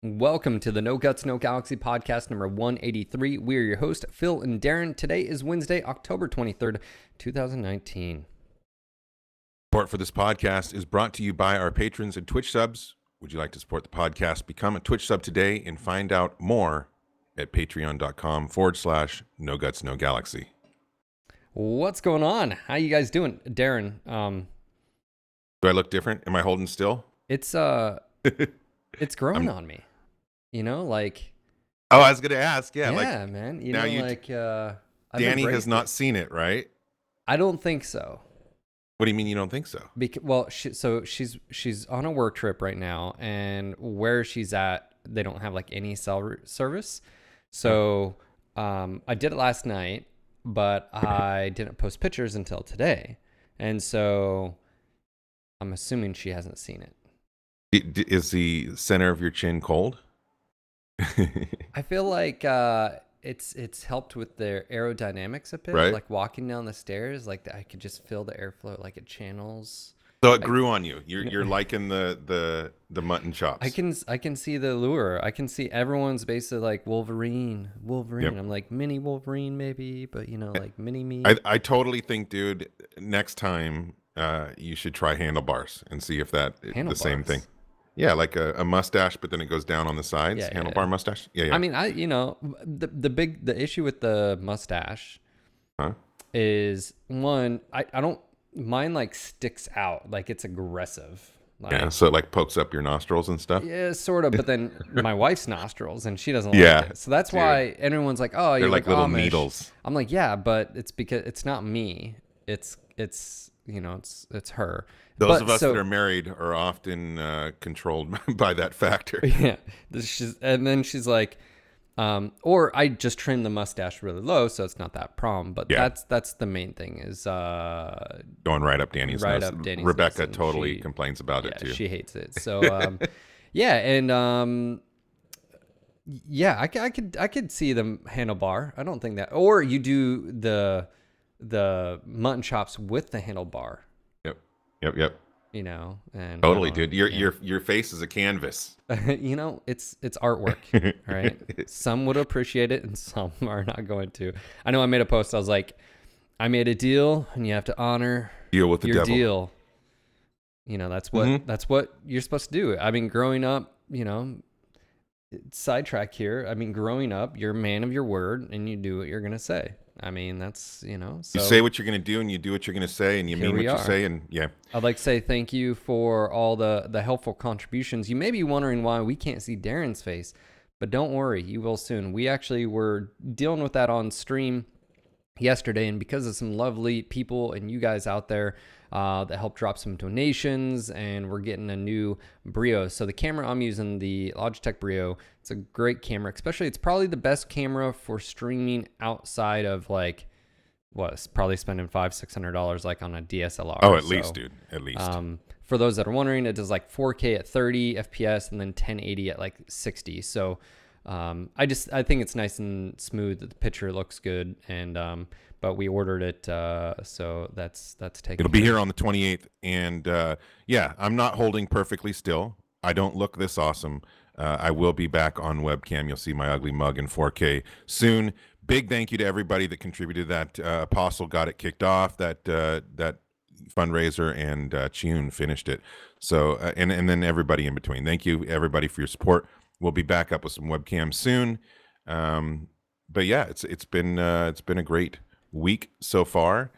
Welcome to the No Guts, No Galaxy podcast number 183. We are your hosts, Phil and Darren. Today is Wednesday, October 23rd, 2019. Support for this podcast is brought to you by our patrons and Twitch subs. Would you like to support the podcast? Become a Twitch sub today and find out more at patreon.com/NoGutsNoGalaxy. What's going on? How you guys doing? Darren, Do I look different? Am I holding still? it's growing on me. You know, like... Oh, I was going to ask. Yeah, man. I've Danny has embraced not it. seen it, right? I don't think so. What do you mean you don't think so? She's on a work trip right now, and where she's at, they don't have like any cell service. So I did it last night, but I didn't post pictures until today, and so I'm assuming she hasn't seen it. Is the center of your chin cold? I feel like it's helped with their aerodynamics a bit. Right. Like walking down the stairs, like I could just feel the airflow, like it channels. So it grew on you. You're liking the Muttonchops. I can see the lure. I can see everyone's basically like Wolverine. Yep. I'm like mini Wolverine maybe, but like mini me. I totally think, dude, next time you should try handlebars and see if that the same thing. Yeah, like a mustache, but then it goes down on the sides. Handlebar mustache. Yeah. I mean, the issue with the mustache is one, I don't, mine like sticks out, like it's aggressive. Like, so it like pokes up your nostrils and stuff. Yeah, sort of. But then my wife's nostrils, and she doesn't like it. So that's why everyone's like, "Oh, you're like little Amish." needles. I'm like, yeah, but it's because it's not me. It's her. Those of us that are married are often controlled by that factor. Yeah. And then she's like, or I just trimmed the mustache really low, so it's not that problem. But that's the main thing is going right up Danny's nose. Rebecca nose, totally complains about it too. She hates it. So I could see the handlebar. I don't think that, or you do the Muttonchops with the handlebar. Yep. And totally, dude. Your face is a canvas. It's artwork, right? Some would appreciate it, and some are not going to. I know I made a post. I was like, I made a deal, and you have to honor deal with the your devil. Deal. That's what you're supposed to do. I mean, growing up, sidetrack here. I mean, growing up, you're a man of your word, and you do what you're gonna say. I mean, that's, so you say what you're going to do and you do what you're going to say and you mean what you say. And I'd like to say thank you for all the helpful contributions. You may be wondering why we can't see Darren's face, but don't worry, you will soon. We actually were dealing with that on stream yesterday, and because of some lovely people and you guys out there that helped drop some donations, and we're getting a new Brio. So the camera I'm using, the Logitech Brio, it's a great camera. Especially, it's probably the best camera for streaming outside of like probably spending $500-$600 like on a DSLR. Oh, at least, dude, at least. For those that are wondering, it does like 4K at 30 FPS and then 1080 at like 60. So I think it's nice and smooth. The picture looks good, and but we ordered it, so that's taken. It'll be here on the 28th, and I'm not holding perfectly still. I don't look this awesome. I will be back on webcam. You'll see my ugly mug in 4K soon. Big thank you to everybody that contributed. That Apostle got it kicked off. That fundraiser, and Tune finished it. So and then everybody in between. Thank you everybody for your support. We'll be back up with some webcams soon. But yeah, it's been a great week so far.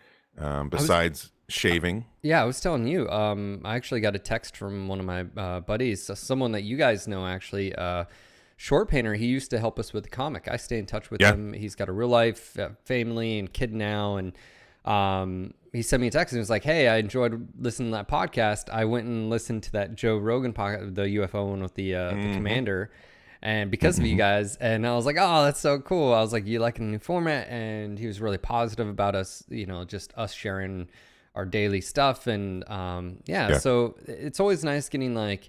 Besides shaving. Yeah, I was telling you. I actually got a text from one of my buddies, someone that you guys know actually. Short Painter. He used to help us with the comic. I stay in touch with him. He's got a real life family and kid now, and he sent me a text and was like, "Hey, I enjoyed listening to that podcast. I went and listened to that Joe Rogan podcast, the UFO one with the commander, and because of you guys." And I was like, "Oh, that's so cool." I was like, "You liking the new format?" And he was really positive about us, just us sharing our daily stuff. And so it's always nice getting like,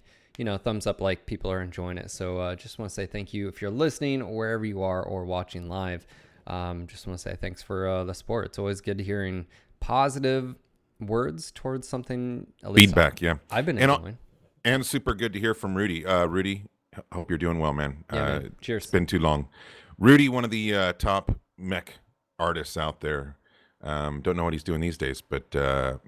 thumbs up, like people are enjoying it. So just want to say thank you if you're listening or wherever you are or watching live. Just want to say thanks for the support. It's always good hearing positive words towards something. At least feedback, I've been enjoying. And super good to hear from Rudy. Rudy, Hope you're doing well, man. Yeah, man. Cheers. It's been too long. Rudy, one of the top mech artists out there. Don't know what he's doing these days, but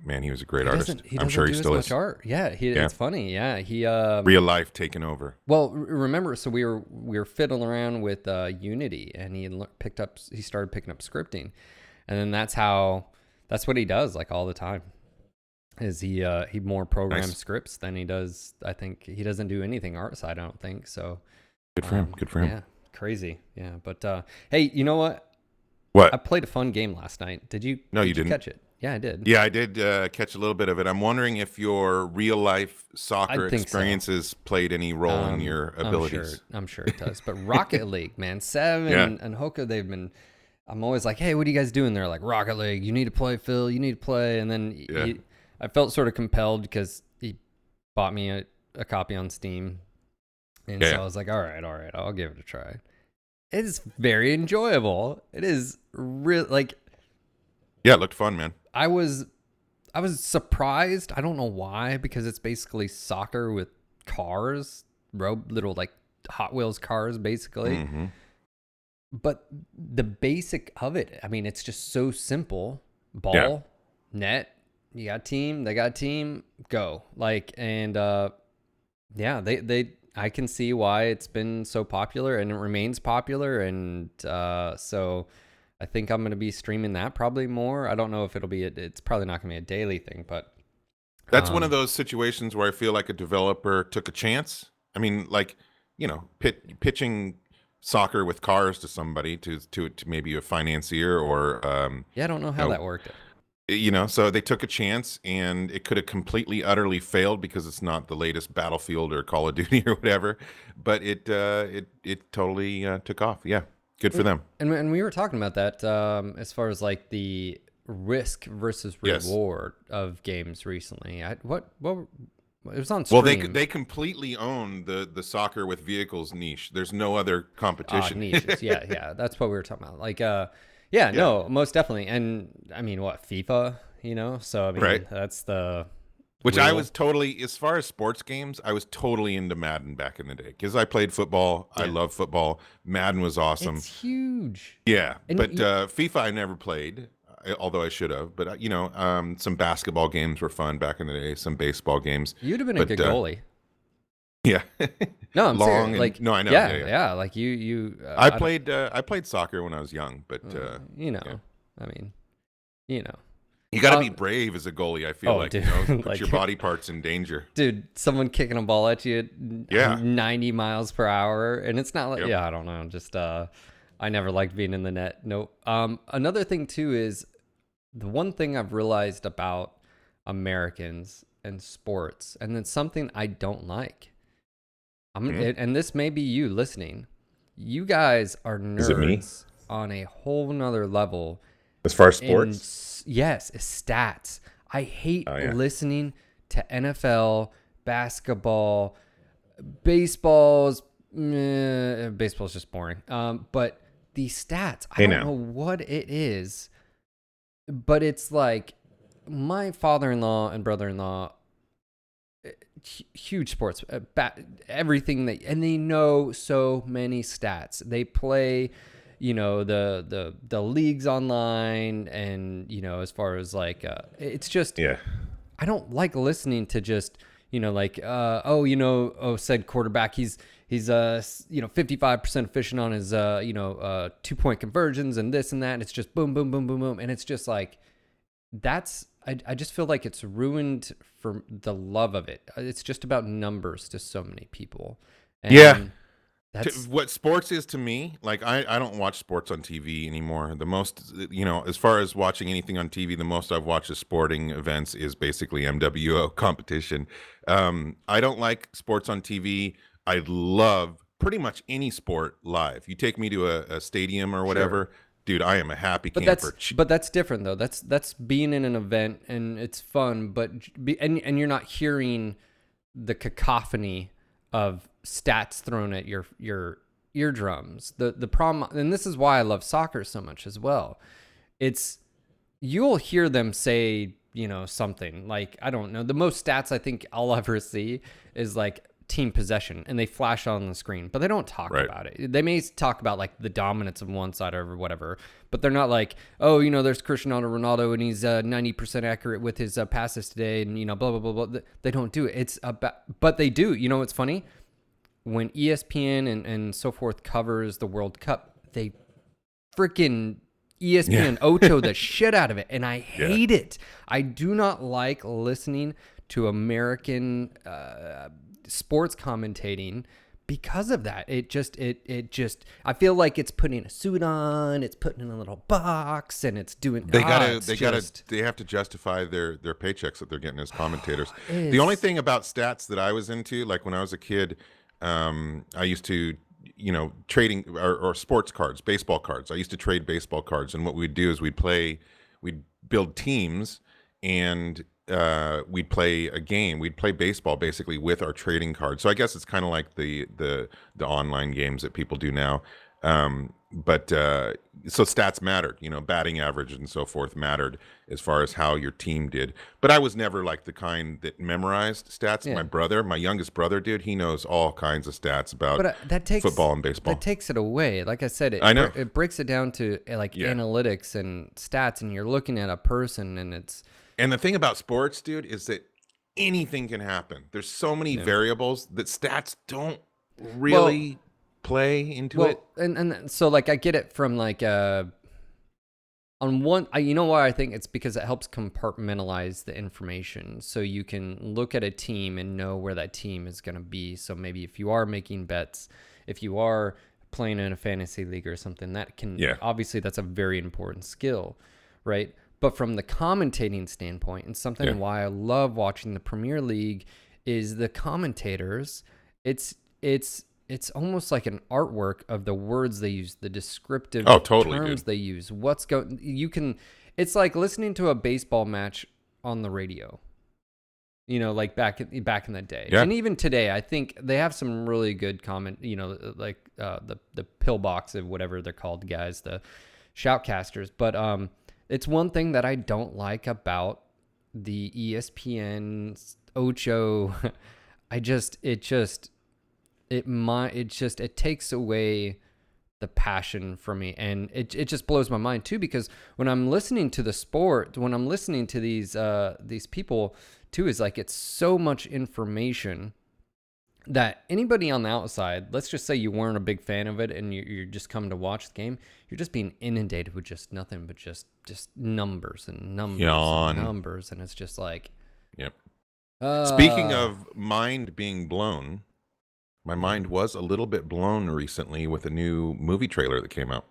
man, he was a great artist. I'm sure he still is. Art. Yeah, it's funny. Yeah, he real life taking over. Well, remember, so we were fiddling around with Unity, and he started picking up scripting, and then that's what he does like all the time. Is he more programs scripts than he does? I think he doesn't do anything art side. I don't think so. Good for him. Good for him. Yeah, crazy. Yeah, but hey, you know what? What? I played a fun game last night. Did you? No, you didn't didn't catch it. Yeah, I did. Yeah, I did catch a little bit of it. I'm wondering if your real life soccer experiences played any role in your abilities. I'm sure it does. But Rocket League, man, Seven and Hoka, they've been. I'm always like, hey, what are you guys doing? They're like, Rocket League. You need to play, Phil. You need to play. And then I felt sort of compelled because he bought me a copy on Steam, and so I was like, all right, I'll give it a try. It is very enjoyable. It is real, like. Yeah, it looked fun, man. I was surprised. I don't know why, because it's basically soccer with cars, little like Hot Wheels cars, basically. Mm-hmm. But the basic of it, I mean, it's just so simple. Ball, net, you got a team, they got a team, go. Like, and I can see why it's been so popular, and it remains popular, and so I think I'm going to be streaming that probably more. I don't know if it'll be, it's probably not going to be a daily thing, but. That's one of those situations where I feel like a developer took a chance. I mean, like, pitching soccer with cars to somebody, to maybe a financier or. I don't know how that worked. So they took a chance, and it could have completely, utterly failed because it's not the latest Battlefield or Call of Duty or whatever. But it totally took off. Yeah. Good for them. And we were talking about that as far as like the risk versus reward of games recently. What it was on stream. Well, they completely own the soccer with vehicles niche. There's no other competition. Niches. Yeah, that's what we were talking about. Like, no, most definitely. And I mean, what, FIFA? So I mean, that's the. Which I was totally, as far as sports games, I was totally into Madden back in the day because I played football. Yeah. I love football. Madden was awesome. It's huge. Yeah, but FIFA I never played, although I should have. But some basketball games were fun back in the day. Some baseball games. You'd have been a good goalie. Yeah. No, I'm long. Like, no, I know. Yeah. Like you. I played soccer when I was young, but I mean, You got to be brave as a goalie, I feel like. Dude, put like, your body parts in danger. Dude, someone kicking a ball at you at 90 miles per hour. And it's not like, I don't know. Just, I never liked being in the net. Nope. Another thing, too, is the one thing I've realized about Americans and sports, and it's something I don't like. And this may be you listening. You guys are nerds on a whole nother level. As far as sports? Yes, stats. I hate listening to NFL, basketball, baseball's just boring. But the stats, I don't know what it is, but it's like my father-in-law and brother-in-law, huge sports, everything and they know so many stats. They play the leagues online, and as far as like it's just I don't like listening to just said quarterback he's 55% efficient on his 2-point conversions and this and that, and it's just boom boom boom boom boom, and it's just like I just feel like it's ruined for the love of it. It's just about numbers to so many people. And that's what sports is to me. Like I don't watch sports on TV anymore. The most, as far as watching anything on TV, the most I've watched of sporting events is basically MWO competition. I don't like sports on TV. I love pretty much any sport live. You take me to a stadium or whatever. Sure. Dude, I am a happy camper. But that's different though. That's being in an event and it's fun, but and you're not hearing the cacophony of stats thrown at your eardrums. The problem, and this is why I love soccer so much as well. It's you'll hear them say, something like, I don't know, the most stats I think I'll ever see is like team possession and they flash on the screen, but they don't talk about it. They may talk about like the dominance of one side or whatever, but they're not like, oh, you know, there's Cristiano Ronaldo and he's 90% accurate with his passes today, and you know, blah blah blah blah. They don't do it. It's about, but they do. You know, what's funny? When ESPN and so forth covers the World Cup, they freaking ESPN Ocho the shit out of it, and I hate it. I do not like listening to American sports commentating because of that. It just I feel like it's putting a suit on, it's putting in a little box, and it's doing. They have to justify their paychecks that they're getting as commentators. The only thing about stats that I was into, like when I was a kid, I used to, you know, trading or sports cards, baseball cards. I used to trade baseball cards, and what we'd do is we'd build teams, and we'd play a game. We'd play baseball basically with our trading cards. So I guess it's kind of like the online games that people do now. But so stats mattered, you know, batting average and so forth mattered as far as how your team did. But I was never like the kind that memorized stats. Yeah. My youngest brother, dude, he knows all kinds of stats about football and baseball. That takes it away. Like I said, I know. It breaks it down to like analytics and stats, and you're looking at a person, and it's. And the thing about sports, dude, is that anything can happen. There's so many variables that stats don't really play into it. And so like I get it from like on one, you know why I think it's because it helps compartmentalize the information, so you can look at a team and know where that team is going to be. So maybe if you are making bets, if you are playing in a fantasy league or something, that can obviously that's a very important skill, right? But from the commentating standpoint, and something why I love watching the Premier League is the commentators. It's almost like an artwork of the words they use, the descriptive terms they use. It's like listening to a baseball match on the radio. You know, like back in the day, and even today, I think they have some really good comment. You know, like the pillbox of whatever they're called, guys, the shoutcasters, but it's one thing that I don't like about the ESPN Ocho. It takes away the passion for me, and it just blows my mind too, because when I'm listening to the sport, when I'm listening to these people too, is like it's so much information that anybody on the outside, let's just say you weren't a big fan of it and you're just coming to watch the game, you're just being inundated with just nothing but just numbers and numbers and numbers, and it's just like, Speaking of mind being blown, my mind was a little bit blown recently with a new movie trailer that came out.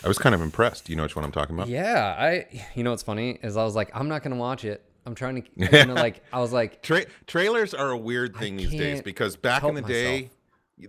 I was kind of impressed. You know which one I'm talking about? Yeah, you know what's funny is I was like, I'm not gonna watch it. I'm trying to, you know, like I was like, trailers are a weird thing these days, because back in the day,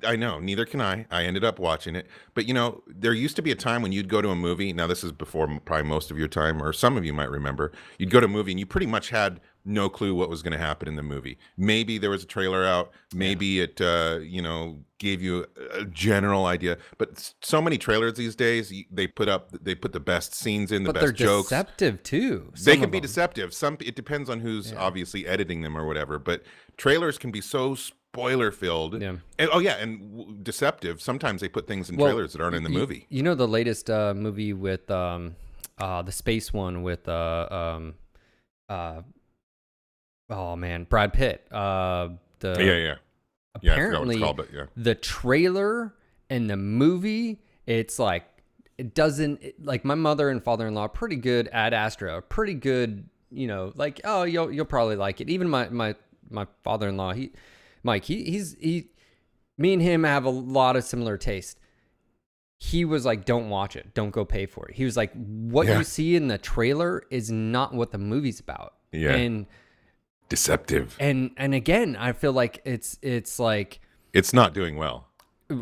I know, neither can I. I ended up watching it, but you know, there used to be a time when you'd go to a movie. Now this is before probably most of your time, or some of you might remember. You'd go to a movie and you pretty much had no clue what was going to happen in the movie. Maybe there was a trailer out. Maybe it, you know, gave you a general idea. But so many trailers these days, they put the best scenes in, the best jokes. But they're deceptive too. They can be deceptive. It depends on who's obviously editing them or whatever. But trailers can be so spoiler filled. Yeah. And deceptive. Sometimes they put things in trailers that aren't in the movie. You know the latest movie with the space one with oh man, Brad Pitt. Apparently, I forgot what it's called, but the trailer and the movie, it's like it doesn't like my mother and father-in-law are pretty good at Astra, pretty good, you know, like you'll probably like it. Even my father-in-law, Mike, me and him have a lot of similar taste. He was like, don't watch it, don't go pay for it. He was like, what you see in the trailer is not what the movie's about. Yeah. And deceptive. And again, I feel like it's like it's not doing well.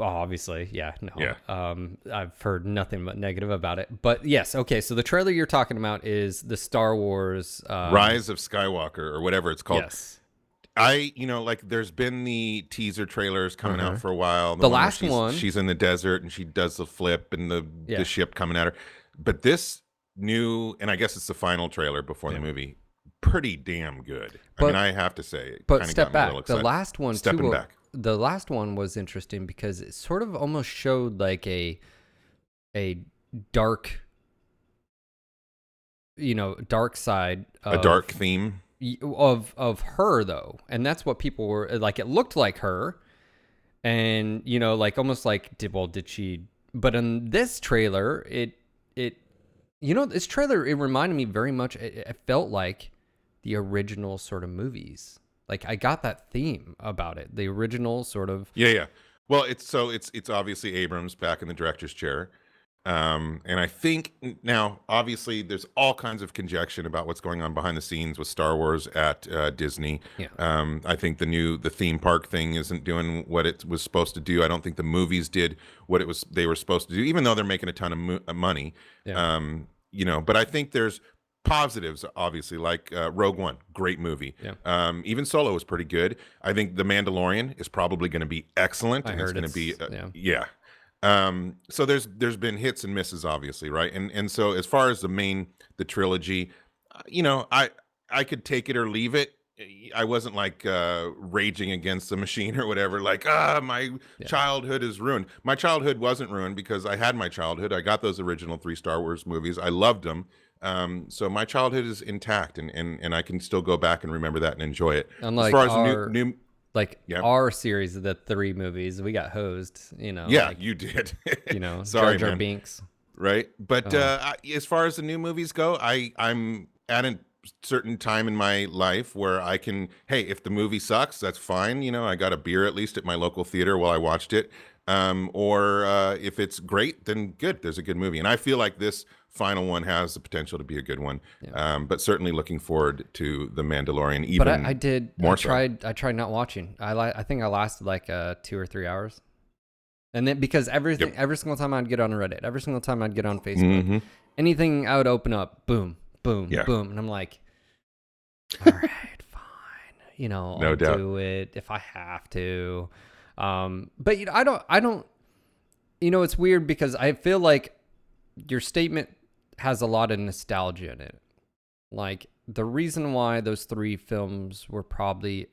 Obviously, I've heard nothing but negative about it. But yes, okay. So the trailer you're talking about is the Star Wars Rise of Skywalker or whatever it's called. Yes. Like there's been the teaser trailers coming out for a while. The last one, she's in the desert and she does the flip and the ship coming at her. But this new, and I guess it's the final trailer before the movie, pretty damn good. I mean, I have to say, it but kind of step got me a back. little The excited. last one Stepping too. back. The last one was interesting because it sort of almost showed like a dark, dark side A dark theme. of her though, and that's what people were like. It looked like her, and like almost like did she? But in this trailer, this trailer, it reminded me very much. It felt like the original sort of movies. Like I got that theme about it. The original sort of. Yeah. Well, it's obviously Abrams back in the director's chair. And I think now, obviously, there's all kinds of conjecture about what's going on behind the scenes with Star Wars at Disney. Yeah. I think the theme park thing isn't doing what it was supposed to do. I don't think the movies did what they were supposed to do, even though they're making a ton of money. Yeah. But I think there's positives, obviously, like Rogue One, great movie. Yeah. Even Solo was pretty good. I think The Mandalorian is probably going to be excellent. I heard it's going to be yeah. So there's been hits and misses, obviously, right? And so as far as the trilogy, I could take it or leave it. I wasn't like raging against the machine or whatever, like my childhood is ruined. My childhood wasn't ruined because I had my childhood. I got those original 3 Star Wars movies. I loved them. So my childhood is intact, and I can still go back and remember that and enjoy it. Unlike as far as our, new our series of the 3 movies, we got hosed, Yeah, like, you did. Sorry, Jar Jar Binks. Right. But as far as the new movies go, I'm at a certain time in my life where I can, hey, if the movie sucks, that's fine. I got a beer at least at my local theater while I watched it. Or if it's great, then good. There's a good movie. And I feel like this final one has the potential to be a good one. Yeah. But certainly looking forward to The Mandalorian. Even but I did. More I tried not watching. I think I lasted like 2 or 3 hours. And then because every single time I'd get on Reddit, every single time I'd get on Facebook, anything I would open up, boom, boom, boom. And I'm like, all right, fine. I'll do it if I have to. But I don't, it's weird because I feel like your statement has a lot of nostalgia in it. Like the reason why those 3 films were probably,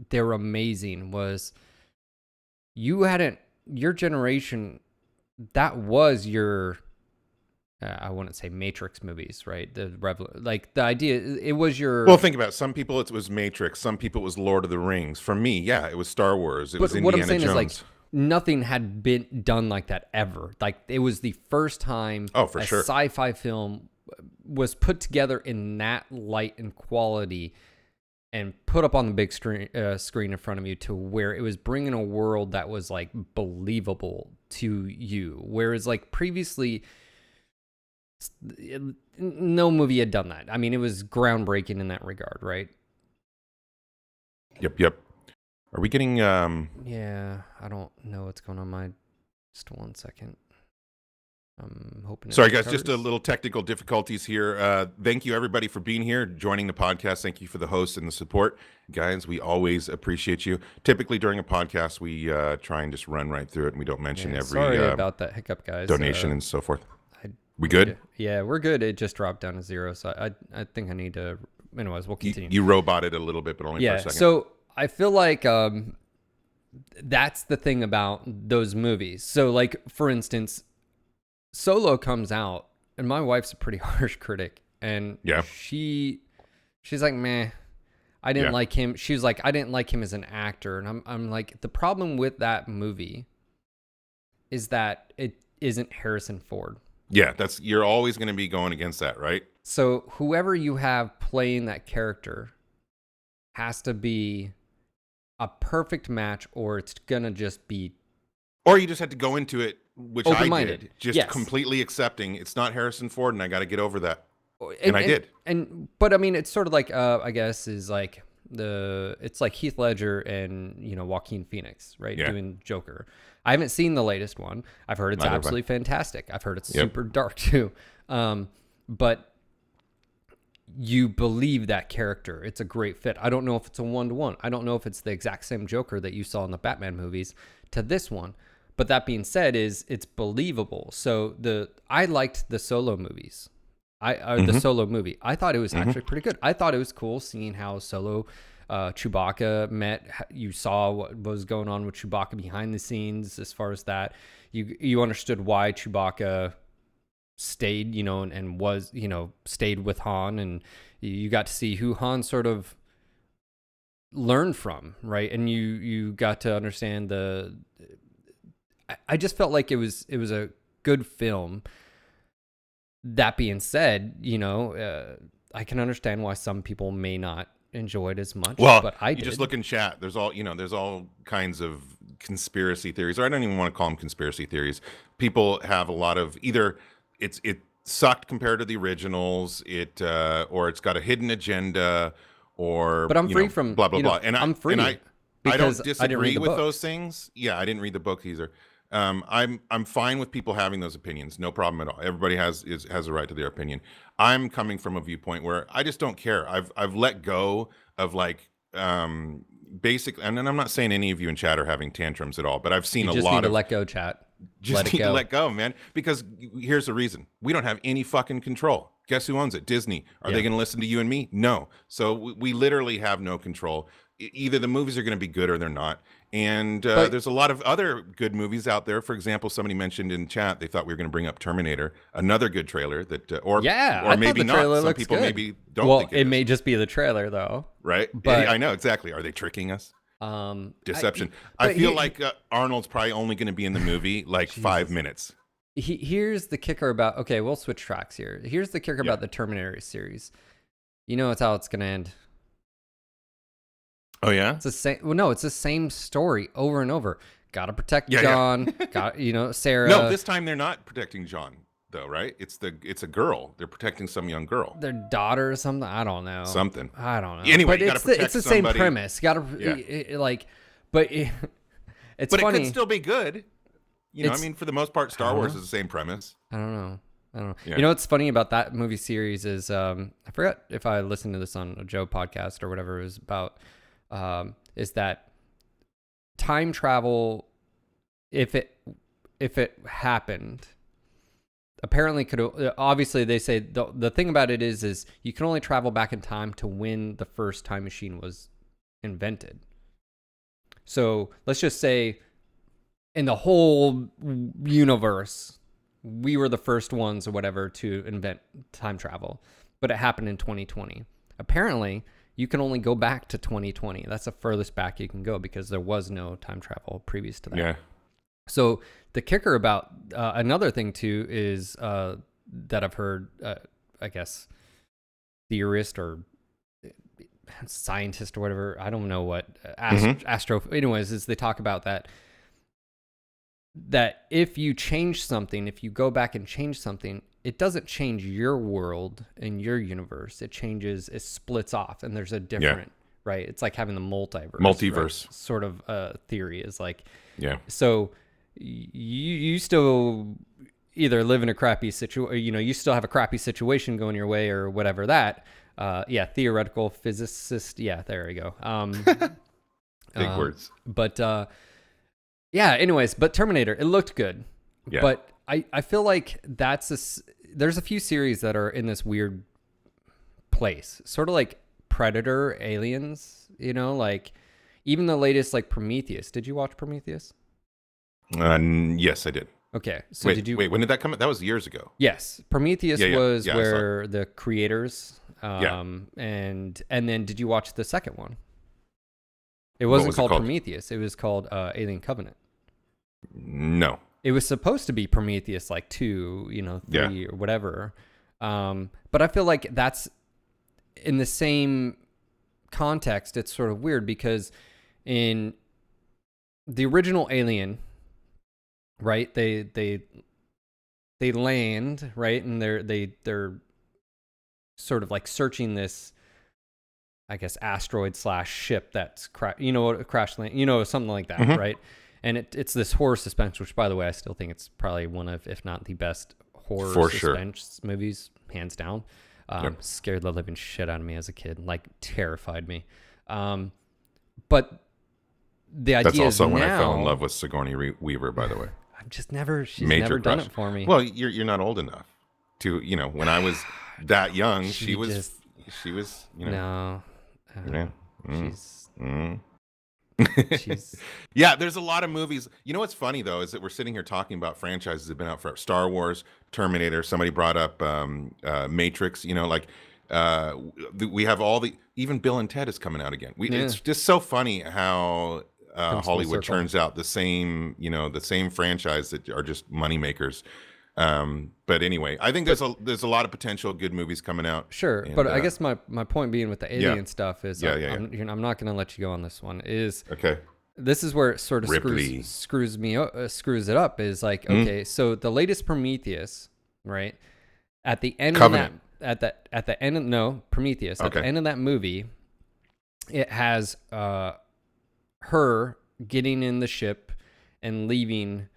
they're amazing was your generation, that was your, I wouldn't say Matrix movies, right? The idea, it was your. Well, think about it. Some people it was Matrix. Some people it was Lord of the Rings. For me, yeah, it was Star Wars. It was Indiana what I'm saying Jones. is like nothing had been done like that ever. Like it was the first time sure. sci-fi film was put together in that light and quality and put up on the big screen in front of you, to where it was bringing a world that was like believable to you. Whereas like previously, no movie had done that. I mean, it was groundbreaking in that regard, right? Yep. Are we getting Yeah, I don't know what's going on. Just 1 second. I'm hoping. Sorry, guys, just a little technical difficulties here. Thank you, everybody, for being here, joining the podcast. Thank you for the host and the support. Guys, we always appreciate you. Typically, during a podcast, we try and just run right through it, and we don't mention every sorry about that hiccup, guys. Donation and so forth. We good? Yeah, we're good. It just dropped down to 0, so I think I need to. Anyways, we'll continue. You roboted a little bit, but only for a second. So I feel like that's the thing about those movies. So, like, for instance, Solo comes out, and my wife's a pretty harsh critic, and she's like, meh, I didn't like him. She was like, I didn't like him as an actor, and I'm like, the problem with that movie is that it isn't Harrison Ford. Yeah, you're always going to be going against that, right? So whoever you have playing that character has to be a perfect match, or it's gonna just be. Or you just had to go into it, which I did, just yes. completely accepting it's not Harrison Ford, and I got to get over that. And I did. But I mean, it's sort of like I guess is like it's like Heath Ledger and Joaquin Phoenix, right? Yeah. Doing Joker. I haven't seen the latest one. I've heard it's absolutely fantastic. I've heard it's super dark too. But you believe that character. It's a great fit. I don't know if it's a 1-to-1. I don't know if it's the exact same Joker that you saw in the Batman movies to this one. But that being said, it's believable. So I liked the Solo movies. The Solo movie. I thought it was actually pretty good. I thought it was cool seeing how Solo, Chewbacca met. You saw what was going on with Chewbacca behind the scenes. As far as that, you understood why Chewbacca stayed, and was, stayed with Han, and you got to see who Han sort of learned from, right? And you got to understand I just felt like it was a good film. That being said, I can understand why some people may not enjoy it as much. Well, but I just look in chat. There's all kinds of conspiracy theories, or I don't even want to call them conspiracy theories. People have a lot of either it sucked compared to the originals, or it's got a hidden agenda, or but I'm free from blah blah blah. And I'm free. I don't disagree with those things. Yeah, I didn't read the book either. I'm fine with people having those opinions, no problem at all. Everybody has a right to their opinion. I'm coming from a viewpoint where I just don't care. I've let go of basic, and I'm not saying any of you in chat are having tantrums at all, but I've seen a lot of. You just need to let go, chat. Just need to let go, man. Because here's the reason: we don't have any fucking control. Guess who owns it? Disney. Are they going to listen to you and me? No. So we literally have no control. Either the movies are going to be good or they're not. And there's a lot of other good movies out there. For example, somebody mentioned in chat they thought we were going to bring up Terminator, another good trailer that, or maybe not. Some people maybe don't think it may just be the trailer though. Right? But I know exactly. Are they tricking us? Deception. I feel like Arnold's probably only going to be in the movie 5 minutes. Here's the kicker about. Okay, we'll switch tracks here. Here's the kicker about the Terminator series. It's how it's going to end. Oh yeah, it's the same. Well, no, it's the same story over and over. Got to protect John. Got Sarah. No, this time they're not protecting John though, right? It's a girl. They're protecting some young girl. Their daughter or something. I don't know. Something. I don't know. Anyway, but it's the same premise. Got to but it's but funny. It could still be good. For the most part, Star Wars is the same premise. I don't know. Yeah. What's funny about that movie series is I forgot if I listened to this on a Joe podcast or whatever it was about. Is that time travel, if it happened, apparently obviously they say the thing about it is you can only travel back in time to when the first time machine was invented. So let's just say in the whole universe, we were the first ones or whatever to invent time travel, but it happened in 2020. Apparently, you can only go back to 2020. That's the furthest back you can go because there was no time travel previous to that. Yeah. So the kicker about another thing too is that I've heard, I guess, theorist or scientist or whatever, I don't know what, astro, anyways, is they talk about that if you change something, if you go back and change something, it doesn't change your world and your universe. It splits off, and there's a different, right? It's like having the multiverse. Right? Sort of theory is like, so you still either live in a crappy situation, you still have a crappy situation going your way or whatever that. Theoretical physicist. Yeah, there we go. Big words. But anyways, but Terminator, it looked good. Yeah. But I feel like there's a few series that are in this weird place, sort of like Predator, Aliens, like even the latest, like Prometheus. Did you watch Prometheus? Yes, I did. Okay. So wait, when did that come out? That was years ago. Yes. Prometheus was where the creators, and then did you watch the second one? It wasn't called Prometheus. It was called Alien Covenant. No. It was supposed to be Prometheus, 2, 3 or whatever. But I feel like that's in the same context. It's sort of weird because in the original Alien, right? They land, right? And they're sort of like searching this, I guess, asteroid / ship that's crash land, something like that, right? And it's this horror suspense, which, by the way, I still think it's probably one of, if not the best horror suspense movies, hands down. Scared the living shit out of me as a kid, terrified me. But the idea that's also is when now, I fell in love with Sigourney Weaver, by the way. She's never done it for me. Well, you're not old enough. to, when I was that young, she was, just no. She's mm. she's Yeah, there's a lot of movies. You know what's funny though is that we're sitting here talking about franchises that have been out for Star Wars, Terminator. Somebody brought up Matrix. We have all the, even Bill and Ted is coming out again. It's just so funny how Hollywood turns out the same franchise that are just money makers. But anyway, I think there's a lot of potential good movies coming out. Sure, and, but I guess my point being with the alien stuff is I'm not going to let you go on this one. Okay. This is where it sort of screws it up. Is like, okay, so the latest Prometheus, right? At the end Covenant. at the end of Prometheus. At the end of that movie, it has her getting in the ship and leaving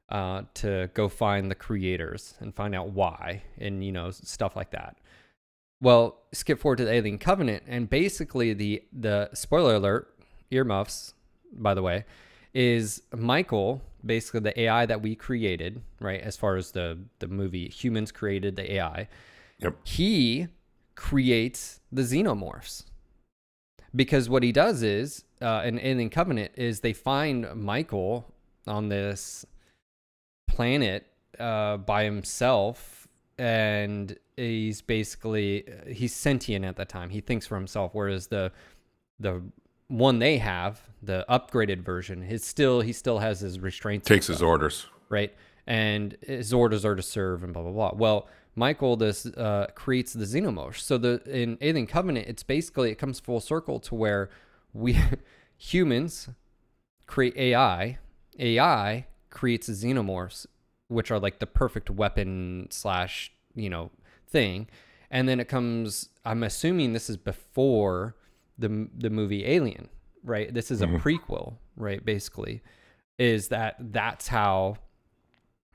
to go find the creators and find out why, and stuff like that. Well, skip forward to the Alien Covenant, and basically the spoiler alert, earmuffs, by the way, is Michael, basically the AI that we created, right? As far as the movie, humans created the AI. Yep. He creates the xenomorphs, because what he does is in Alien Covenant is they find Michael on this planet by himself, and he's sentient at the time. He thinks for himself, whereas the one they have, the upgraded version, he still has his restraints, takes his orders, right? And his orders are to serve and blah blah blah. Well, Michael creates the xenomorphs. So in Alien Covenant, it comes full circle to where we humans create AI creates the xenomorphs, which are like the perfect weapon / thing. And then it comes, I'm assuming this is before the movie Alien, right? This is a prequel, right? Basically, that's how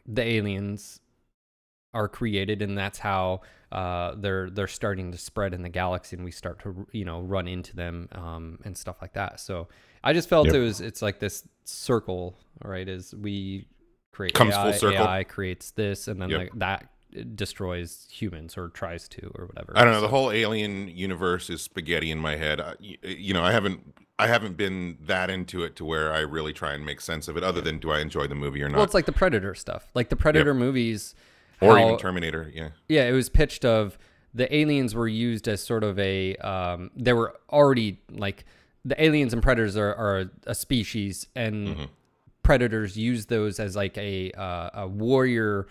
the aliens are created, and that's how they're starting to spread in the galaxy, and we start to run into them and stuff like that. So I just felt it's like this circle, right? As we create comes AI, full circle. AI creates this, and then that destroys humans, or tries to, or whatever. I don't know. The whole alien universe is spaghetti in my head. I haven't been that into it to where I really try and make sense of it, other than do I enjoy the movie or not. Well, it's like the Predator stuff, like the Predator movies, or even Terminator. Yeah, it was pitched of the aliens were used as sort of a they were already like the aliens and predators are a species, and predators use those as like a warrior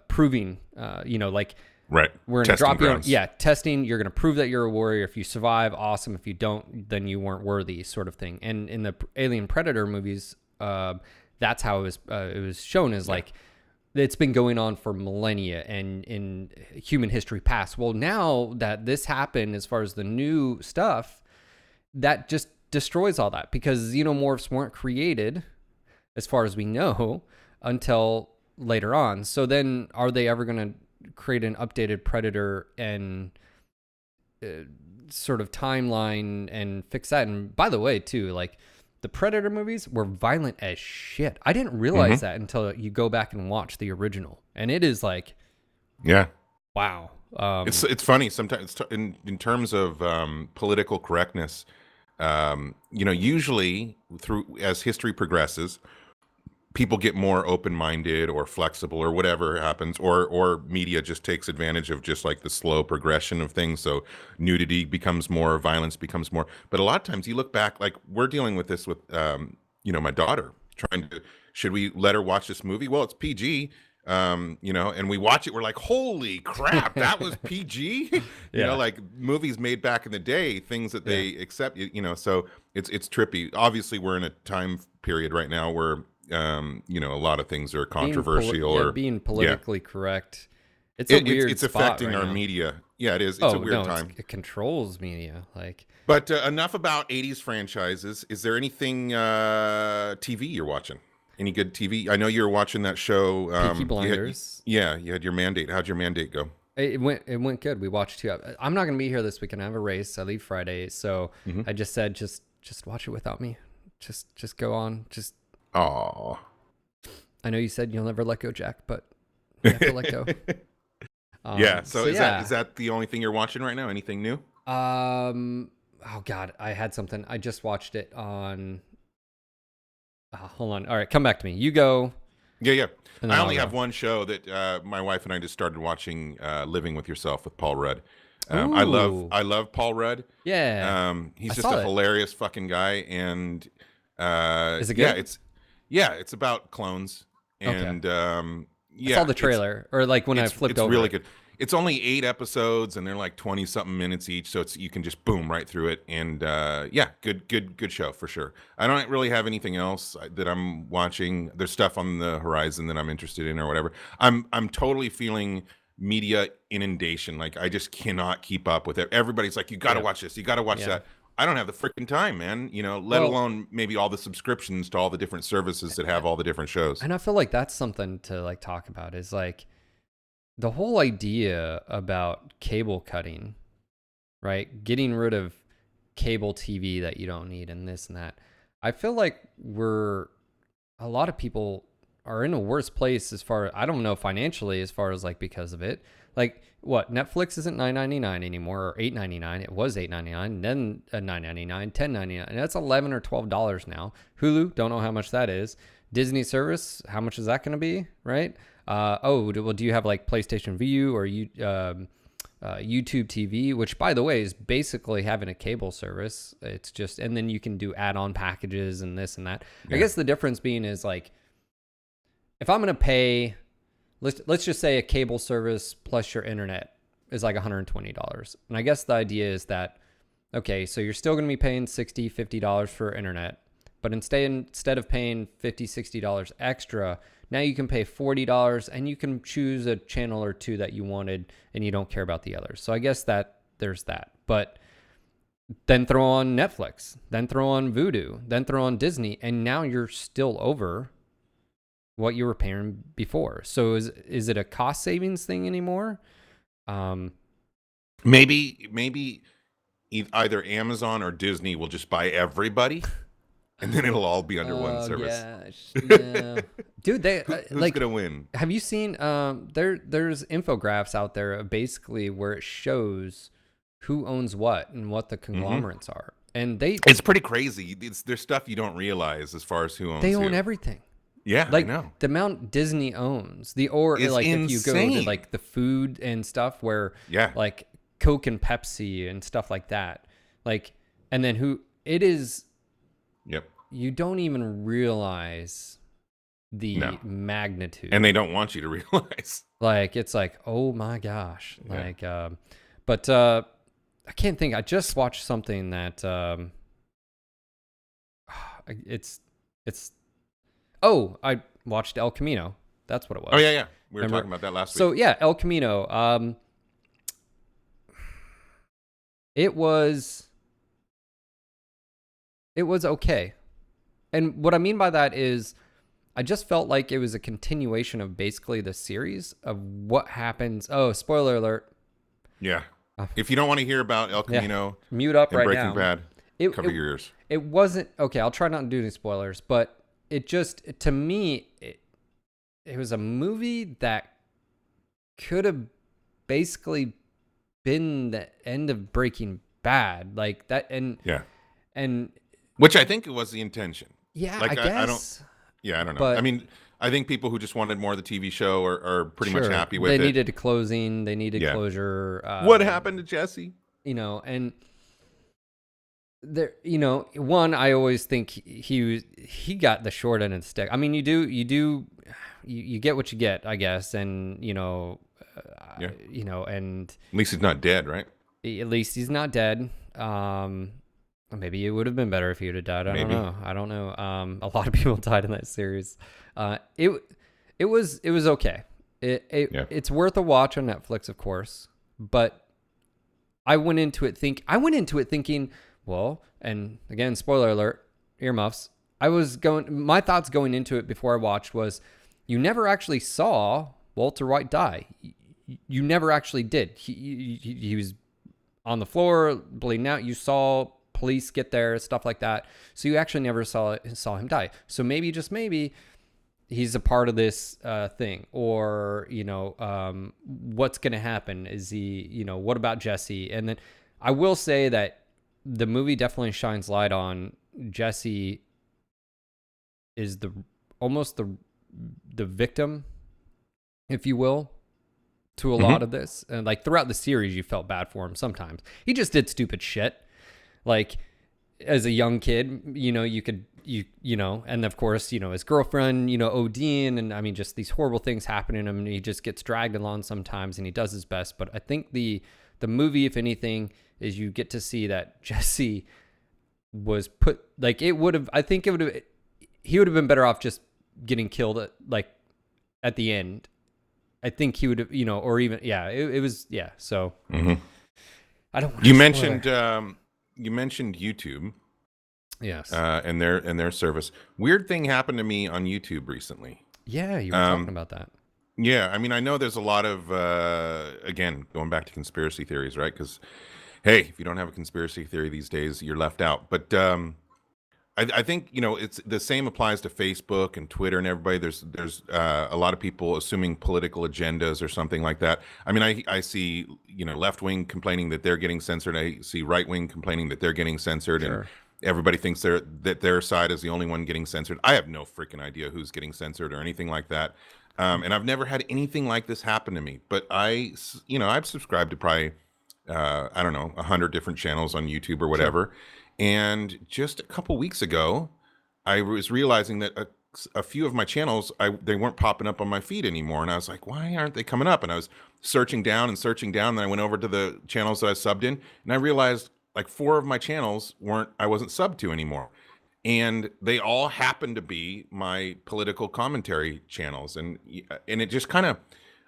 proving, like, right, we're going to drop you on, testing, you're going to prove that you're a warrior. If you survive, awesome. If you don't, then you weren't worthy, sort of thing. And in the Alien Predator movies, that's how it was shown, as like it's been going on for millennia and in human history past. Well, now that this happened, as far as the new stuff, that just destroys all that, because xenomorphs weren't created, as far as we know, until later on. So then, are they ever going to create an updated Predator and sort of timeline and fix that? And by the way, too, like, the Predator movies were violent as shit. I didn't realize that until you go back and watch the original, and it is like, wow. It's funny sometimes in terms of political correctness. Usually as history progresses, people get more open-minded or flexible or whatever happens, or media just takes advantage of just like the slow progression of things. So nudity becomes more, violence becomes more. But a lot of times you look back, like we're dealing with this with, my daughter, should we let her watch this movie? Well, it's PG, and we watch it. We're like, holy crap, that was PG. Like movies made back in the day, things that they accept, so it's trippy. Obviously we're in a time period right now where, a lot of things are controversial, being politically correct. It's a weird it's affecting right our now. media. Yeah, it is. It's a weird time. It controls media. But enough about 80s franchises. Is there anything TV you're watching? Any good TV? I know you're watching that show. Peaky Blinders. You had your mandate. How'd your mandate go? It went good. We watched 2. I'm not going to be here this weekend. I have a race. I leave Friday, so I just said just watch it without me. Just go on. Just. Aw. I know you said you'll never let go, Jack, but you have to let go. Yeah. So is that the only thing you're watching right now? Anything new? Oh God, I had something. I just watched it on. Hold on. All right, come back to me. You go. Yeah. I only I'll have go. one show that my wife and I just started watching, Living with Yourself with Paul Rudd. Ooh. I love Paul Rudd. Yeah. He's I just saw a it. hilarious fucking guy, and Is it good? it's about clones, Okay. and I saw the trailer, or like when I flipped it's over really it. good. It's only 8 episodes, and they're like 20 something minutes each, so you can just boom right through it. And good show for sure. I don't really have anything else that I'm watching. There's stuff on the horizon that I'm interested in or whatever. I'm totally feeling media inundation. Like I just cannot keep up with it. Everybody's like, you got to watch this, you got to watch that. I don't have the freaking time, man. Let alone maybe all the subscriptions to all the different services that have all the different shows. And I feel like that's something to like talk about, is like the whole idea about cable cutting, right? Getting rid of cable TV that you don't need and this and that. I feel like a lot of people are in a worse place as far, I don't know, financially, as far as like because of it. Like what, Netflix isn't $9.99 anymore, or $8.99. It was $8.99, then $9.99, $10.99, and that's $11 or $12 now. Hulu, don't know how much that is. Disney service, how much is that going to be, right? Do you have like PlayStation View or YouTube TV, which by the way is basically having a cable service. It's just, and then you can do add-on packages and this and that. I guess the difference being is like, if I'm going to pay, let's just say a cable service plus your internet is like $120. And I guess the idea is that, okay, so you're still going to be paying $60, $50 for internet, but instead of paying $50, $60 extra, now you can pay $40 and you can choose a channel or two that you wanted and you don't care about the others. So I guess that there's that. But then throw on Netflix, then throw on Vudu, then throw on Disney, and now you're still over what you were paying before. So is it a cost savings thing anymore? Maybe either Amazon or Disney will just buy everybody. And then it'll all be under one service. Yeah. Dude, who's like, gonna win? Have you seen there's infographics out there of basically where it shows who owns what and what the conglomerates are. And it's pretty crazy. There's stuff you don't realize as far as who owns they own who. everything. Yeah, like I know. The amount Disney owns, like insane. If you go to like the food and stuff where like Coke and Pepsi and stuff like that, like, and then who it is. Yep. You don't even realize the magnitude. And they don't want you to realize. Like, it's like, oh my gosh. Like, but I can't think. I just watched something that I watched El Camino. That's what it was. Oh, yeah. We were talking about that last week. So, yeah, El Camino. It was okay. And what I mean by that is I just felt like it was a continuation of basically the series of what happens. Oh, spoiler alert. Yeah. If you don't want to hear about El Camino, mute up and right Breaking now. Bad, cover your ears. It wasn't, okay, I'll try not to do any spoilers, but it just, to me, it was a movie that could have basically been the end of Breaking Bad. Like that, and which I think it was the intention. Yeah, like, I guess. I don't know. But, I mean, I think people who just wanted more of the TV show are pretty much happy with it. They needed a closing. They needed closure. What happened to Jesse? And there, one, I always think he got the short end of the stick. I mean, you get what you get, I guess, and and at least he's not dead, right? At least he's not dead. Maybe it would have been better if he would have died. I don't know. A lot of people died in that series. It was okay. It's worth a watch on Netflix, of course. But I went into it thinking, well, and again, spoiler alert, earmuffs. My thoughts going into it before I watched was, you never actually saw Walter White die. You never actually did. He was on the floor bleeding out. You saw police get there, stuff like that. So you actually never saw him die. So maybe, just maybe, he's a part of this thing, or what's going to happen? Is he, what about Jesse? And then I will say that the movie definitely shines light on Jesse is almost the victim, if you will, to a lot of this. And like throughout the series, you felt bad for him sometimes. He just did stupid shit. Like as a young kid, and of course, his girlfriend, ODing, and I mean, just these horrible things happen to him, and he just gets dragged along sometimes, and he does his best. But I think the movie, if anything, is you get to see that Jesse was put, like, he would have been better off just getting killed at the end. I think he would have, or even, it was, so I don't want you mentioned YouTube. Yes. And their service. Weird thing happened to me on YouTube recently. Yeah, you were talking about that. Yeah, I mean, I know there's a lot of, again, going back to conspiracy theories, right? Because, hey, if you don't have a conspiracy theory these days, you're left out. But I think, it's the same applies to Facebook and Twitter and everybody. There's a lot of people assuming political agendas or something like that. I mean, I see, left wing complaining that they're getting censored. I see right wing complaining that they're getting censored. Sure. And everybody thinks that their side is the only one getting censored. I have no freaking idea who's getting censored or anything like that. And I've never had anything like this happen to me. But I've subscribed to probably, 100 different channels on YouTube or whatever. Sure. And just a couple weeks ago, I was realizing that a few of my channels, they weren't popping up on my feed anymore. And I was like, why aren't they coming up? And I was searching down. And then I went over to the channels that I subbed in. And I realized like 4 of my channels I wasn't subbed to anymore. And they all happened to be my political commentary channels. And it just kind of,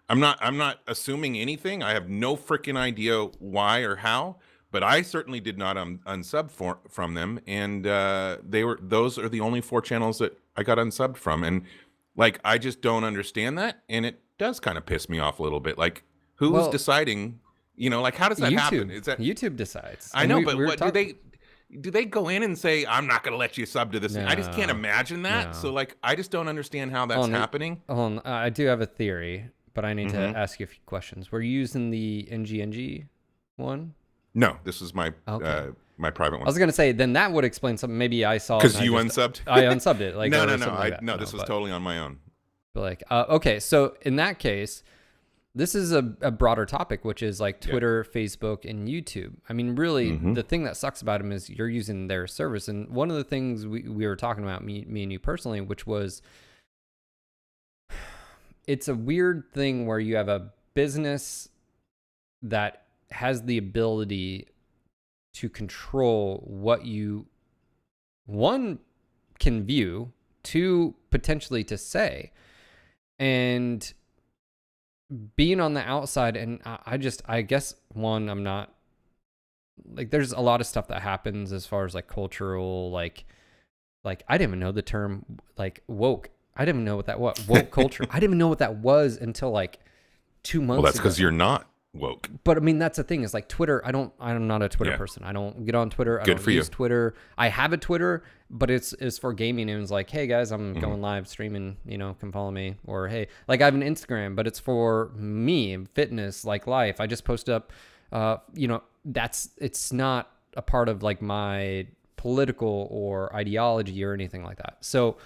I'm not assuming anything. I have no freaking idea why or how, but I certainly did not unsub from them. And those are the only 4 channels that I got unsubbed from. And like, I just don't understand that. And it does kind of piss me off a little bit. Like, who's deciding, like, how does that happen? Is that YouTube decides? I know, but what do they go in and say, I'm not going to let you sub to this? No, I just can't imagine that. No. So like, I just don't understand how that's happening. I do have a theory, but I need to ask you a few questions. Were you using the NGNG one? No, this is my my private one. I was going to say, then that would explain something. Maybe I saw because you unsubbed. I unsubbed it. Like no, this was totally on my own. But like, okay, so in that case, this is a broader topic, which is like Twitter, Facebook, and YouTube. I mean, really, the thing that sucks about them is you're using their service. And one of the things we were talking about, me and you personally, which was, it's a weird thing where you have a business that has the ability to control what you, 1, can view, 2, potentially to say, and being on the outside. And I guess, 1, I'm not, like, there's a lot of stuff that happens as far as like cultural, like I didn't even know the term like woke. I didn't even know what that was. Woke culture. I didn't even know what that was until like 2 months ago. Well, that's because you're not woke. But I mean, that's the thing, is like Twitter, I'm not a Twitter person. I don't get on Twitter. I don't use Twitter. I have a Twitter, but it's for gaming. And it's like, hey guys, I'm going live streaming, come follow me. Or hey, like I have an Instagram, but it's for me, fitness, like life. I just post up, it's not a part of like my political or ideology or anything like that. So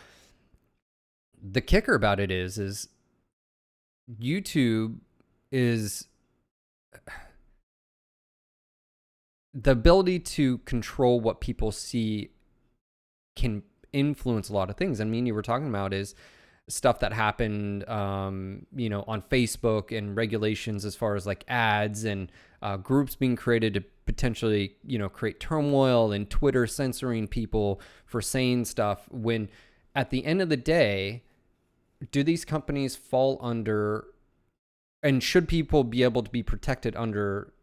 the kicker about it is YouTube is the ability to control what people see can influence a lot of things. I mean, you were talking about is stuff that happened, on Facebook, and regulations as far as like ads and groups being created to potentially, create turmoil, and Twitter censoring people for saying stuff, when at the end of the day, do these companies fall under, and should people be able to be protected under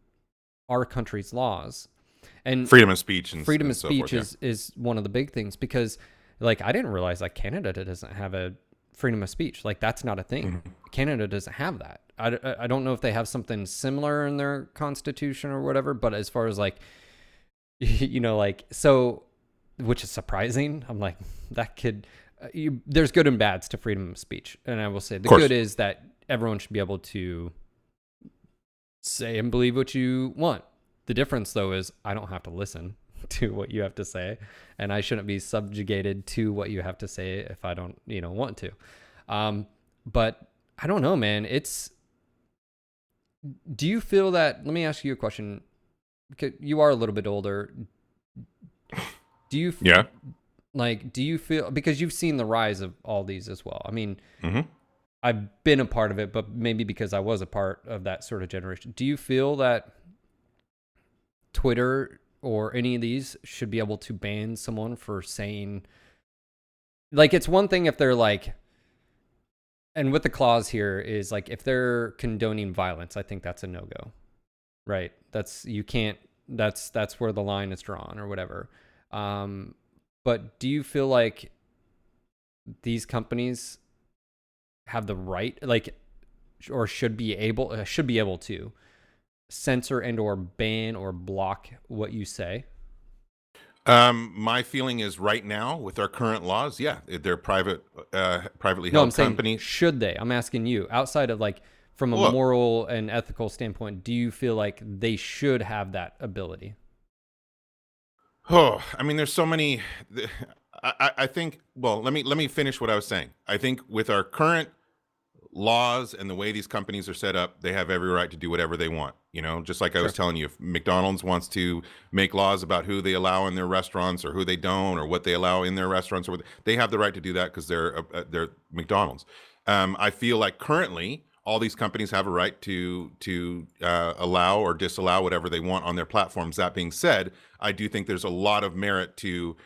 our country's laws? And freedom of speech is one of the big things, because like I didn't realize like Canada doesn't have a freedom of speech. Like that's not a thing. Canada doesn't have that. I don't know if they have something similar in their constitution or whatever, but as far as like, like, so, which is surprising. I'm like, that could, there's good and bads to freedom of speech. And I will say the good is that everyone should be able to say and believe what you want. The difference, though, is I don't have to listen to what you have to say, and I shouldn't be subjugated to what you have to say if I don't, want to. But I don't know, man. Do you feel that, let me ask you a question, because you are a little bit older. Do you feel, because you've seen the rise of all these as well. I mean, I've been a part of it, but maybe because I was a part of that sort of generation. Do you feel that Twitter or any of these should be able to ban someone for saying, like, it's one thing if they're like, and with the clause here is like, if they're condoning violence, I think that's a no-go, right? That's where the line is drawn or whatever. But do you feel like these companies have the right, like, or should be able to censor and or ban or block what you say? My feeling is right now with our current laws, yeah, they're privately held companies. Should they? I'm asking you, outside of like from a moral and ethical standpoint, do you feel like they should have that ability? Oh, I mean, there's so many. I think. Well, let me finish what I was saying. I think with our current laws and the way these companies are set up, they have every right to do whatever they want. Just like I was telling you, if McDonald's wants to make laws about who they allow in their restaurants or who they don't, or what they allow in their restaurants, or they have the right to do that because they're McDonald's. I feel like currently all these companies have a right to allow or disallow whatever they want on their platforms. That being said, I do think there's a lot of merit to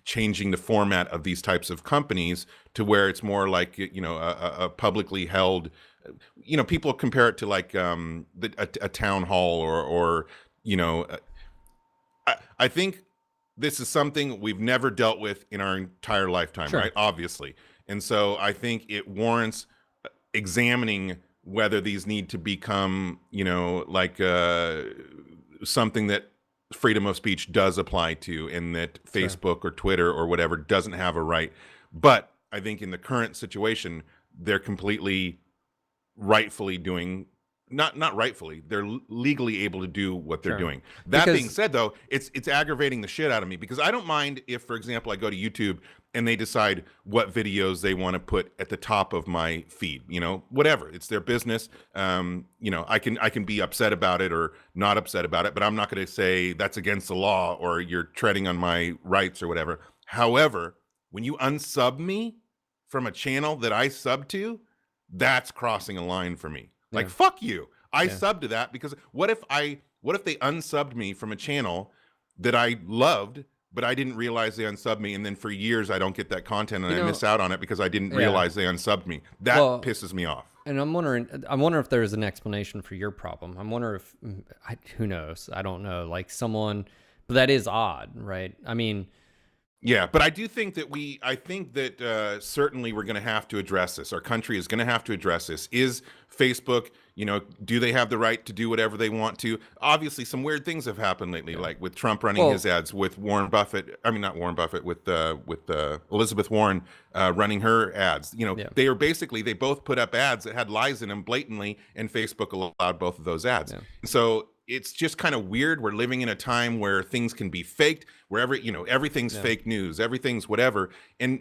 changing the format of these types of companies to where it's more like, a publicly held, people compare it to like a town hall or I think this is something we've never dealt with in our entire lifetime, right? Obviously. And so I think it warrants examining whether these need to become, something that freedom of speech does apply to, and that Facebook or Twitter or whatever doesn't have a right. But I think in the current situation, they're completely rightfully doing, not rightfully, they're legally able to do what they're doing. That being said, though, it's aggravating the shit out of me, because I don't mind if, for example, I go to YouTube and they decide what videos they want to put at the top of my feed, whatever. It's their business. I can be upset about it or not upset about it, but I'm not going to say that's against the law or you're treading on my rights or whatever. However, when you unsub me from a channel that I sub to, that's crossing a line for me. Like, fuck you. I subbed to that because what if they unsubbed me from a channel that I loved, but I didn't realize they unsubbed me, and then for years I don't get that content and I miss out on it because I didn't realize they unsubbed me. That pisses me off. And I'm wondering if there's an explanation for your problem. I'm wondering if, who knows? I don't know. Like but that is odd, right? I mean, yeah, but I do think that certainly we're going to have to address this. Our country is going to have to address this. Is Facebook, do they have the right to do whatever they want to? Obviously, some weird things have happened lately, like with Trump running his ads, with Warren Buffett. I mean, not Warren Buffett, with Elizabeth Warren running her ads. They both put up ads that had lies in them blatantly, and Facebook allowed both of those ads. Yeah. So it's just kind of weird. We're living in a time where things can be faked, wherever, everything's fake news, everything's whatever. And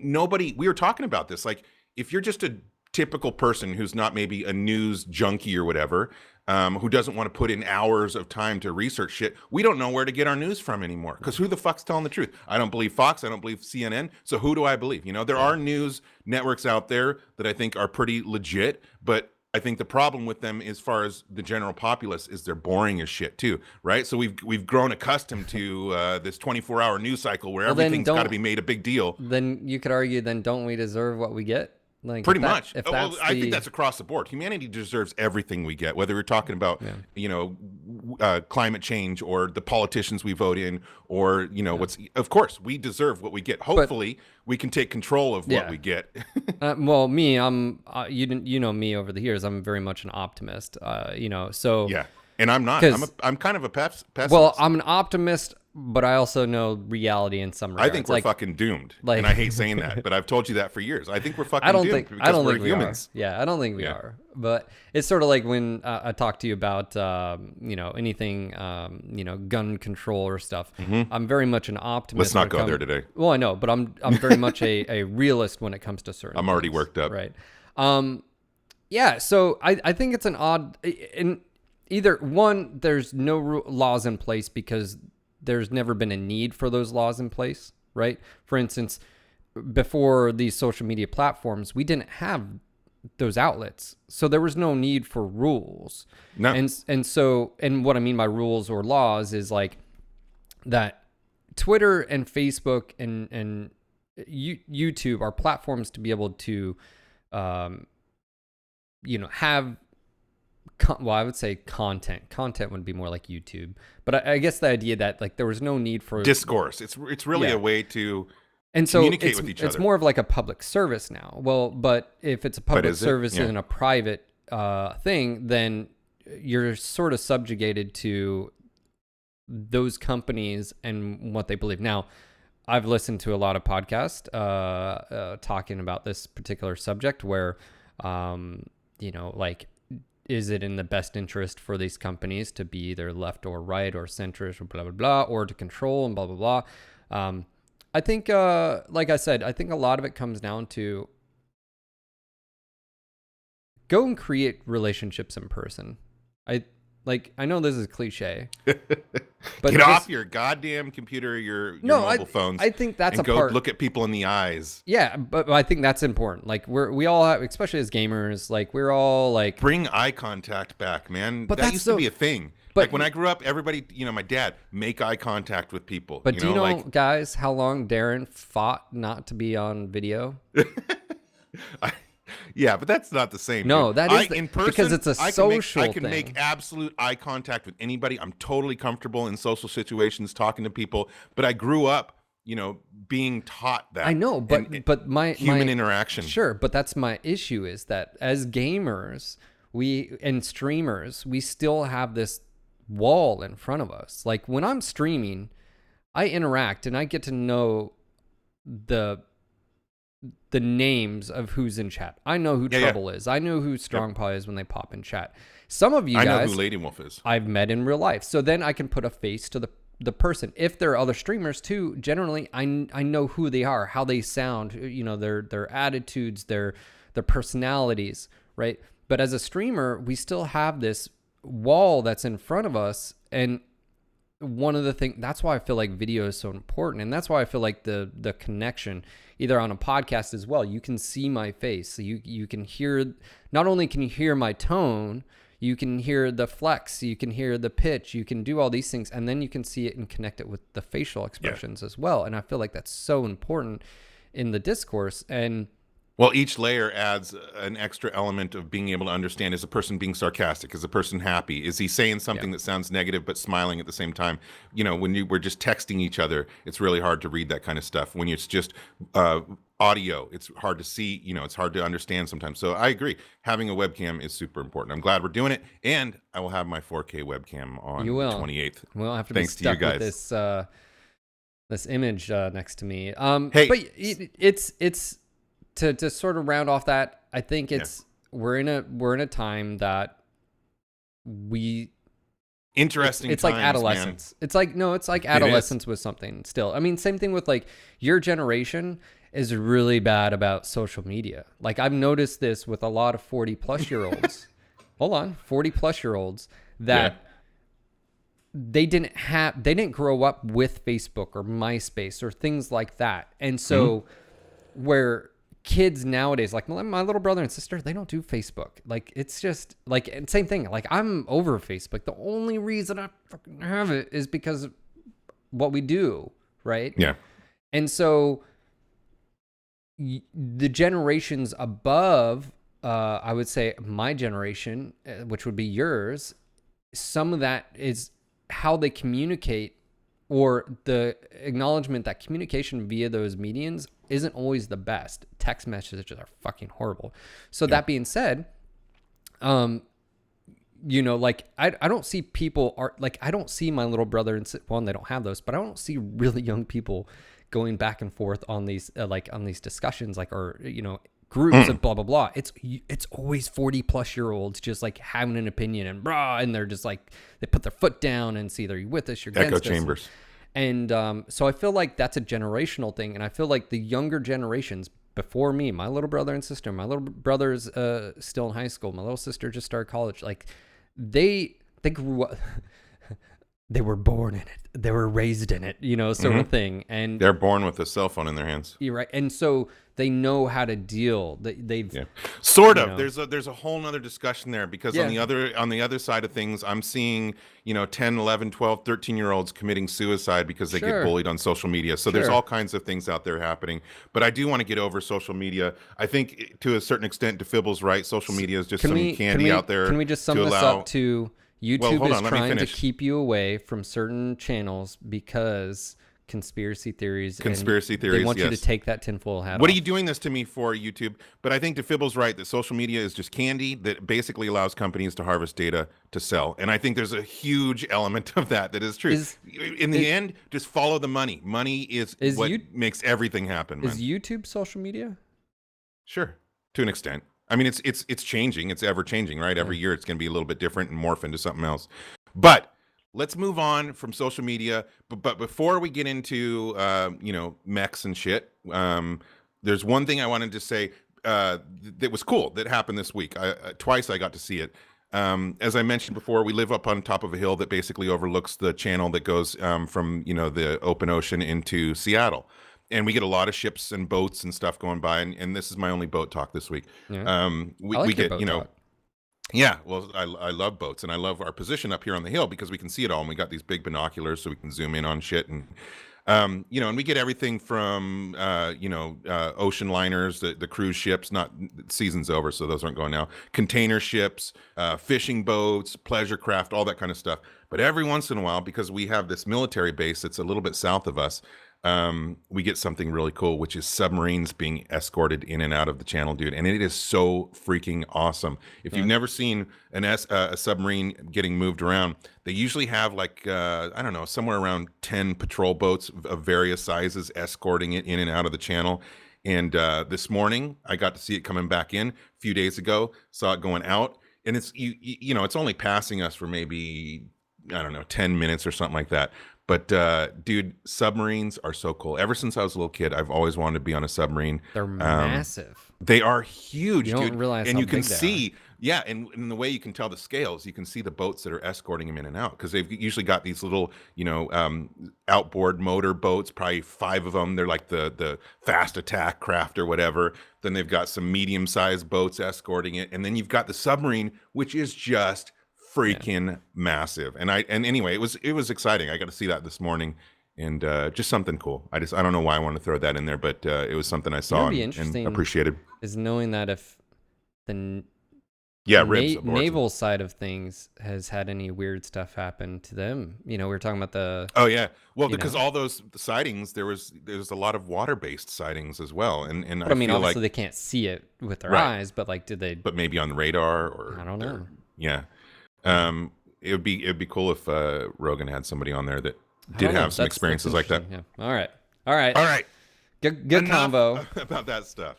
we were talking about this, like, if you're just a typical person who's not maybe a news junkie or whatever, who doesn't want to put in hours of time to research shit, we don't know where to get our news from anymore. Because who the fuck's telling the truth? I don't believe Fox. I don't believe CNN. So who do I believe? There are news networks out there that I think are pretty legit, but I think the problem with them, as far as the general populace, is they're boring as shit too, right? So we've grown accustomed to this 24-hour news cycle where everything's got to be made a big deal. Then you could argue, then don't we deserve what we get? Like, pretty much. I think that's across the board. Humanity deserves everything we get, whether we're talking about climate change or the politicians we vote in, or of course we deserve what we get. Hopefully we can take control of what we get. Well, me, I'm you know me over the years. I'm very much an optimist. So yeah, and I'm not. I'm kind of a pessimist. Well, I'm an optimist, but I also know reality in some regards. I think we're fucking doomed. like- And I hate saying that, but I've told you that for years. I think we're fucking I don't doomed think because I don't we're think humans. we are. Yeah, I don't think we are. But it's sort of like when I talk to you about anything gun control or stuff. I'm very much an optimist. Let's not go there today. Well, I know, but I'm very much a realist when it comes to certain. I'm already things, worked up. right? Yeah. So I think it's an odd. In either one, there's no laws in place because there's never been a need for those laws in place, right? For instance, before these social media platforms, we didn't have those outlets, so there was no need for rules. No. And what I mean by rules or laws is like that Twitter and Facebook and YouTube are platforms to be able to have I would say content would be more like YouTube, but I guess the idea that like there was no need for discourse. It's really a way to and so communicate with each other. It's more of like a public service now. Well, but if it's a public service in a private thing, then you're sort of subjugated to those companies and what they believe. Now, I've listened to a lot of podcasts talking about this particular subject where, like, is it in the best interest for these companies to be either left or right or centrist or blah, blah, blah, or to control and blah, blah, blah. I think, like I said, I think a lot of it comes down to go and create relationships in person. I know this is cliche, but get off your goddamn computer, your mobile phones. I think that's and a part. Look at people in the eyes. Yeah, but I think that's important. Like we all have, especially as gamers, like we're all like bring eye contact back, man. But that used to be a thing. But like when I grew up, everybody, my dad, make eye contact with people. But do you know, guys, how long Daeron fought not to be on video? Yeah, but that's not the same. No, dude. that is in person because it's a social thing. I can thing. make absolute eye contact with anybody. I'm totally comfortable in social situations, talking to people. But I grew up, being taught that. I know, but my human interaction. Sure, but that's my issue is that as gamers, and streamers, we still have this wall in front of us. Like when I'm streaming, I interact and I get to know the names of who's in chat. I know who Trouble is. I know who Strongpaw is when they pop in chat. Some of you guys, I know who Lady Wolf is. I've met in real life. So then I can put a face to the person. If there are other streamers too, generally I know who they are, how they sound, their attitudes, their personalities, right? But as a streamer, we still have this wall that's in front of us, and one of the things, that's why I feel like video is so important, and that's why I feel like the connection, either on a podcast as well, you can see my face, so you can hear, not only can you hear my tone, you can hear the flex, you can hear the pitch, you can do all these things, and then you can see it and connect it with the facial expressions as well. And I feel like that's so important in the discourse. And well, each layer adds an extra element of being able to understand, is a person being sarcastic? Is a person happy? Is he saying something that sounds negative but smiling at the same time? When we're just texting each other, it's really hard to read that kind of stuff. When it's just audio, it's hard to see, it's hard to understand sometimes. So I agree. Having a webcam is super important. I'm glad we're doing it. And I will have my 4K webcam on the 28th. We'll have to Thanks be stuck to you guys. With this image next to me. Hey. But it's to sort of round off that, I think we're in a time that interesting. It's times, like adolescence. Man. It's like adolescence with something still. I mean, same thing with like your generation is really bad about social media. Like I've noticed this with a lot of 40-plus-year-olds. 40-plus-year-olds that they didn't grow up with Facebook or MySpace or things like that. And so where kids nowadays, like my little brother and sister, they don't do Facebook. Like it's just like, and same thing. Like I'm over Facebook. The only reason I fucking have it is because of what we do, right? Yeah. And so the generations above, I would say my generation, which would be yours, some of that is how they communicate, or the acknowledgement that communication via those mediums isn't always the best. Text messages are fucking horrible. So that being said, You know, like I don't see people are like, I don't see my little brother and one, they don't have those, but I don't see really young people going back and forth on these like on these discussions, like, or you know, groups of blah blah blah. It's always 40+ year olds just like having an opinion and they're just like, they put their foot down and see either you're with us, you're against Echo chambers. And so I feel like that's a generational thing, and I feel like the younger generations before me, my little brother and sister, my little brother's still in high school, my little sister just started college, like they grew up, they were born in it, they were raised in it, you know, sort of thing. And they're born with a cell phone in their hands. You're right. And so they know how to deal. They've sort of. You know. There's a whole nother discussion there, because on the other side of things, I'm seeing, you know, 10, 11, 12, 13-year-olds committing suicide because they get bullied on social media. So there's all kinds of things out there happening. But I do want to get over social media. I think to a certain extent, DeFibble's right. Social media is just candy out there. Can we just sum this up to YouTube is trying to keep you away from certain channels because conspiracy theories. They want you to take that tinfoil hat off. What are you doing this to me for, YouTube? But I think DeFibble's right that social media is just candy that basically allows companies to harvest data to sell. And I think there's a huge element of that is true. In the end, just follow the money. Money is what makes everything happen, man. Is YouTube social media? Sure, to an extent. I mean, it's changing. It's ever changing, right? Every year it's going to be a little bit different and morph into something else. But let's move on from social media. But before we get into, you know, mechs and shit, there's one thing I wanted to say that was cool that happened this week. Twice I got to see it. As I mentioned before, we live up on top of a hill that basically overlooks the channel that goes from, you know, the open ocean into Seattle. And we get a lot of ships and boats and stuff going by. And this is my only boat talk this week. Yeah. We get, you know, talk. Yeah, well, I love boats, and I love our position up here on the hill because we can see it all, and we got these big binoculars so we can zoom in on shit. And, you know, and we get everything from, you know, ocean liners, the cruise ships, not season's over, so those aren't going now, container ships, fishing boats, pleasure craft, all that kind of stuff. But every once in a while, because we have this military base that's a little bit south of us, we get something really cool, which is submarines being escorted in and out of the channel, dude. And it is so freaking awesome. If you've never seen a submarine getting moved around, they usually have like, I don't know, somewhere around 10 patrol boats of various sizes escorting it in and out of the channel. And this morning, I got to see it coming back in. A few days ago, saw it going out. And it's, you know, it's only passing us for maybe, I don't know, 10 minutes or something like that. But dude, submarines are so cool. Ever since I was a little kid, I've always wanted to be on a submarine. They're massive. They are huge, dude. You don't realize and how you can big they see, and in the way you can tell the scales, you can see the boats that are escorting them in and out, because they've usually got these little, you know, outboard motor boats, probably 5 of them. They're like the fast attack craft or whatever. Then they've got some medium-sized boats escorting it, and then you've got the submarine, which is just freaking massive. And anyway, it was exciting. I got to see that this morning, and just something cool. I don't know why I want to throw that in there, but it was something I saw and appreciated. Is knowing that if the naval side of things has had any weird stuff happen to them. You know, we were talking about the because all those sightings, there's a lot of water-based sightings as well, and I mean, obviously they can't see it with their eyes, but like, did they? But maybe on the radar, or I don't know. Yeah. It'd be cool if Rogan had somebody on there that did have some experiences like that. Yeah. All right. Good combo about that stuff.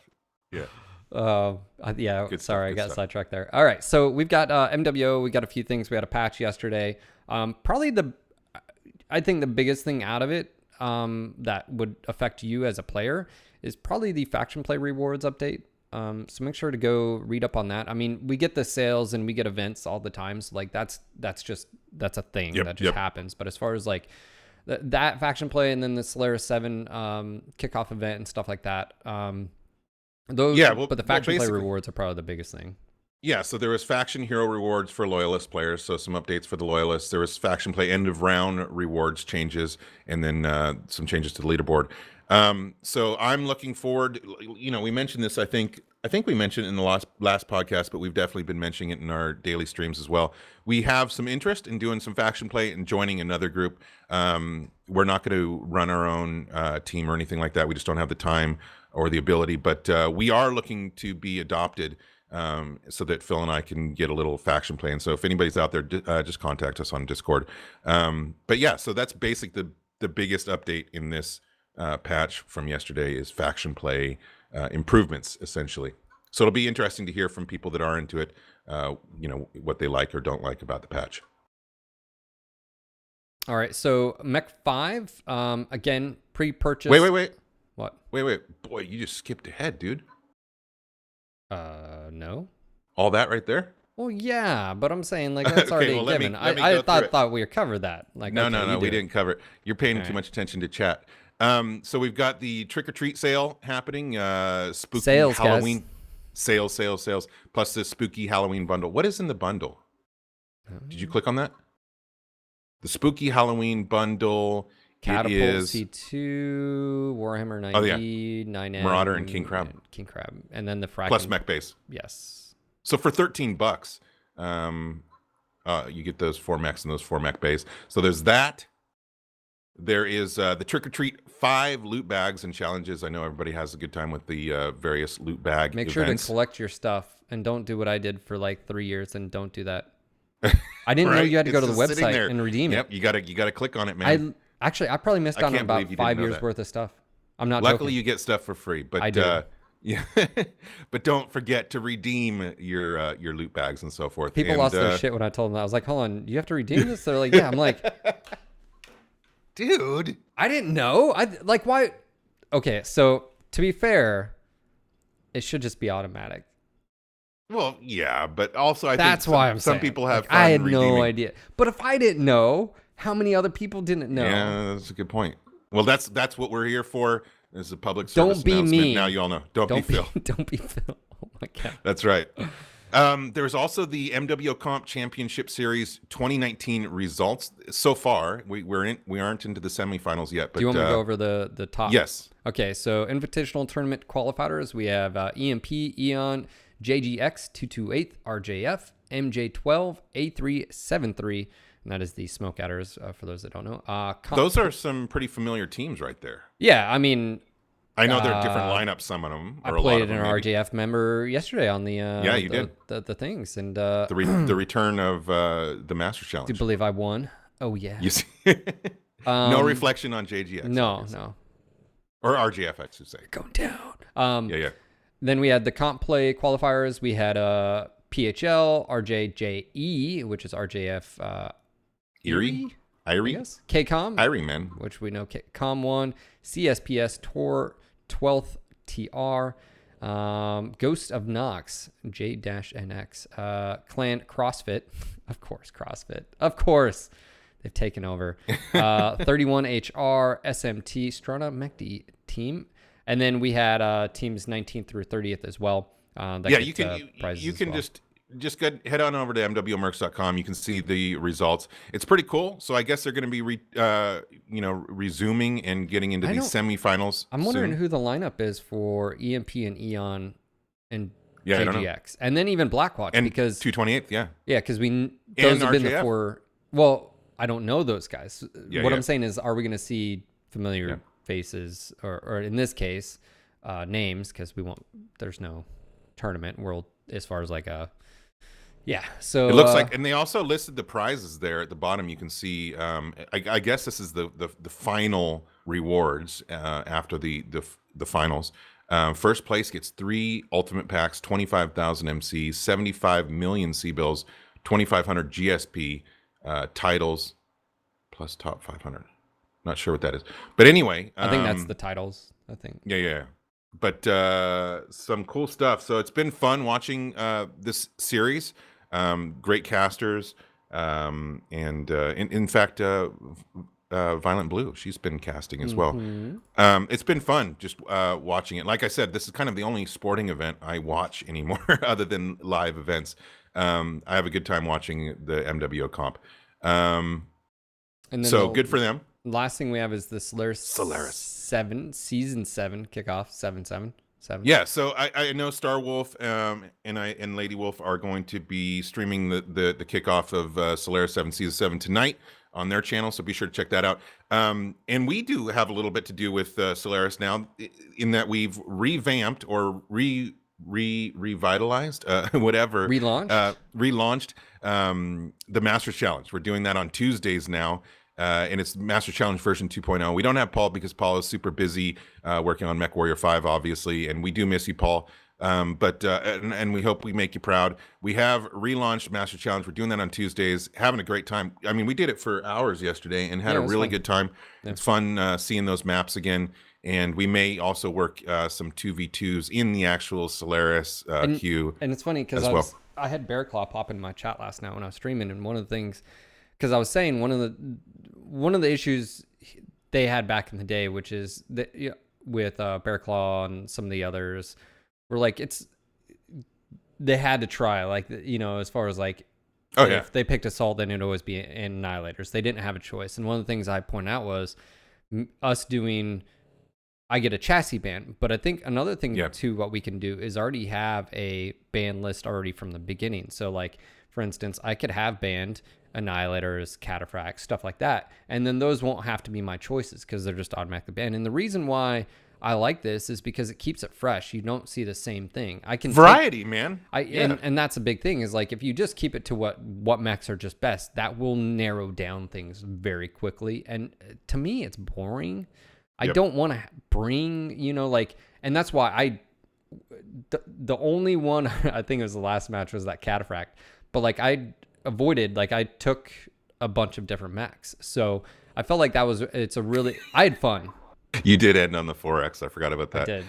Yeah. Sorry, I got sidetracked there. All right, so we've got MWO. We got a few things. We had a patch yesterday. Probably I think the biggest thing out of it that would affect you as a player is probably the faction play rewards update. So make sure to go read up on that. I mean, we get the sales and we get events all the time. So like that's a thing that just happens. But as far as like that faction play and then the Solaris 7 kickoff event and stuff like that, but the faction play rewards are probably the biggest thing. Yeah, so there was faction hero rewards for loyalist players, so some updates for the loyalists. There was faction play end of round rewards changes, and then some changes to the leaderboard. So I'm looking forward. You know, we mentioned this. I think we mentioned it in the last podcast, but we've definitely been mentioning it in our daily streams as well. We have some interest in doing some faction play and joining another group. We're not going to run our own team or anything like that. We just don't have the time or the ability. But we are looking to be adopted so that Phil and I can get a little faction play. And so if anybody's out there, just contact us on Discord. But yeah, so that's the biggest update in this patch from yesterday is faction play improvements, essentially. So it'll be interesting to hear from people that are into it, what they like or don't like about the patch. All right, so Mech 5, again, pre-purchase. Wait. What? Wait. Boy, you just skipped ahead, dude. No. All that right there? Well, yeah, but I'm saying like that's already given. Let me I thought we covered that. Like, no, okay, we didn't cover it. You're paying too much attention to chat. So we've got the trick or treat sale happening. Spooky sales, Halloween guys. sales. Plus the spooky Halloween bundle. What is in the bundle? Did you click on that? The spooky Halloween bundle. Catapult is C2, Warhammer 90, 9M, Marauder, and King Crab. And then the Fracken. Plus mech base. Yes. So for $13, you get those 4 mechs and those 4 mech bays. So there's that. There is the Trick or Treat 5 loot bags and challenges. I know everybody has a good time with the various loot bag Make events. sure to collect your stuff and don't do what I did for like 3 years and don't do that. I didn't know you had to go to the website and redeem it. Yep, you gotta click on it, man. I probably missed out on about 5 years worth of stuff. I'm not Luckily, joking. you get stuff for free, but I do. yeah. But don't forget to redeem your loot bags and so forth. People lost their shit when I told them that. I was like, hold on, you have to redeem this? They're like, yeah. I'm like, dude, I didn't know. Why? Okay, so to be fair, it should just be automatic. Well, yeah, but also That's why I'm saying. Some people have fun I had redeeming. no idea. But if I didn't know, how many other people didn't know? Yeah, that's a good point. Well, that's what we're here for. As a public service Don't be announcement. me. Now you all know. Don't be Phil. Don't be Phil. Oh my god. That's right. There's also the MWA Championship Series 2019 results. So far, we aren't into the semifinals yet. But do you want me to go over the top? Yes. Okay, so Invitational Tournament qualifiers. We have EMP, Eon, JGX 228, RJF, MJ12, A373, and that is the Smoke Adders, for those that don't know. Those are some pretty familiar teams right there. Yeah, I mean... I know they're different lineups, some of them. I played an RJF member yesterday on the... yeah, you did. The things, and... the return of the Masters Challenge. Do you believe I won? Oh, yeah. You see? No reflection on JGX. No. Or RJF, I should say. Going down. Yeah. Then we had the comp play qualifiers. We had PHL, RJJE, which is RJF... Irie? Yes. KCOM. Irie, man. Which we know KCOM 1. CSPS Tor 12th TR. Ghost of Nox, J-NX. Clan CrossFit. Of course, CrossFit. Of course. They've taken over. 31HR, SMT, Strata Mechd team. And then we had teams 19th through 30th as well. You can just head on over to MWMercs.com. You can see the results. It's pretty cool. So I guess they're going to be resuming and getting into these semifinals. I'm wondering who the lineup is for EMP and Eon and JGX, and then even Blackwatch, and because 228th, yeah, because those have been the 4. Well, I don't know those guys. What I'm saying is, are we going to see familiar faces, or in this case, names? Because there's no tournament world as far as like a. Yeah, so it looks like, and they also listed the prizes there at the bottom. You can see, I guess this is the final rewards after the finals. First place gets 3 ultimate packs, 25,000 MCs, 75 million C-bills, 2,500 GSP titles, plus top 500. Not sure what that is, but anyway, I think that's the titles. I think. Yeah. But some cool stuff. So it's been fun watching this series. Great casters, and in fact, Violent Blue, she's been casting as well. It's been fun just watching it. Like I said, this is kind of the only sporting event I watch anymore, other than live events. I have a good time watching the MWO comp. And so good for them. Last thing we have is the Solaris 7 season 7 kickoff 7. Yeah, so I know Star Wolf and Lady Wolf are going to be streaming the kickoff of Solaris 7 season 7 tonight on their channel, so be sure to check that out. And we do have a little bit to do with Solaris now, in that we've revamped or revitalized, whatever, relaunched the Masters Challenge. We're doing that on Tuesdays now. And it's Master Challenge version 2.0. We don't have Paul because Paul is super busy working on MechWarrior 5, obviously, and we do miss you, Paul. But we hope we make you proud. We have relaunched Master Challenge. We're doing that on Tuesdays, having a great time. I mean, we did it for hours yesterday and had a really good time. Yeah. It's fun seeing those maps again. And we may also work some 2v2s in the actual Solaris queue. And it's funny because I had Bear Claw pop in my chat last night when I was streaming, and one of the things, because I was saying one of the issues they had back in the day, which is that with Bear Claw and some of the others, were like they had to try, like, as far as like, if they picked Assault, then it'd always be Annihilators. They didn't have a choice. And one of the things I pointed out was us doing, I get a chassis ban, but I think another thing too, what we can do is already have a ban list already from the beginning. So like, for instance, I could have banned Annihilators, Cataphracts, stuff like that, and then those won't have to be my choices because they're just automatically banned. And the reason why I like this is because it keeps it fresh. You don't see the same thing. I can variety, man. And that's a big thing, is like, if you just keep it to what mechs are just best, that will narrow down things very quickly. And to me, it's boring. I don't want to bring, and that's why the only one I think it was the last match was that Cataphract, but like I took a bunch of different mechs. So I felt like I had fun. You did end on the 4X. I forgot about that. I did.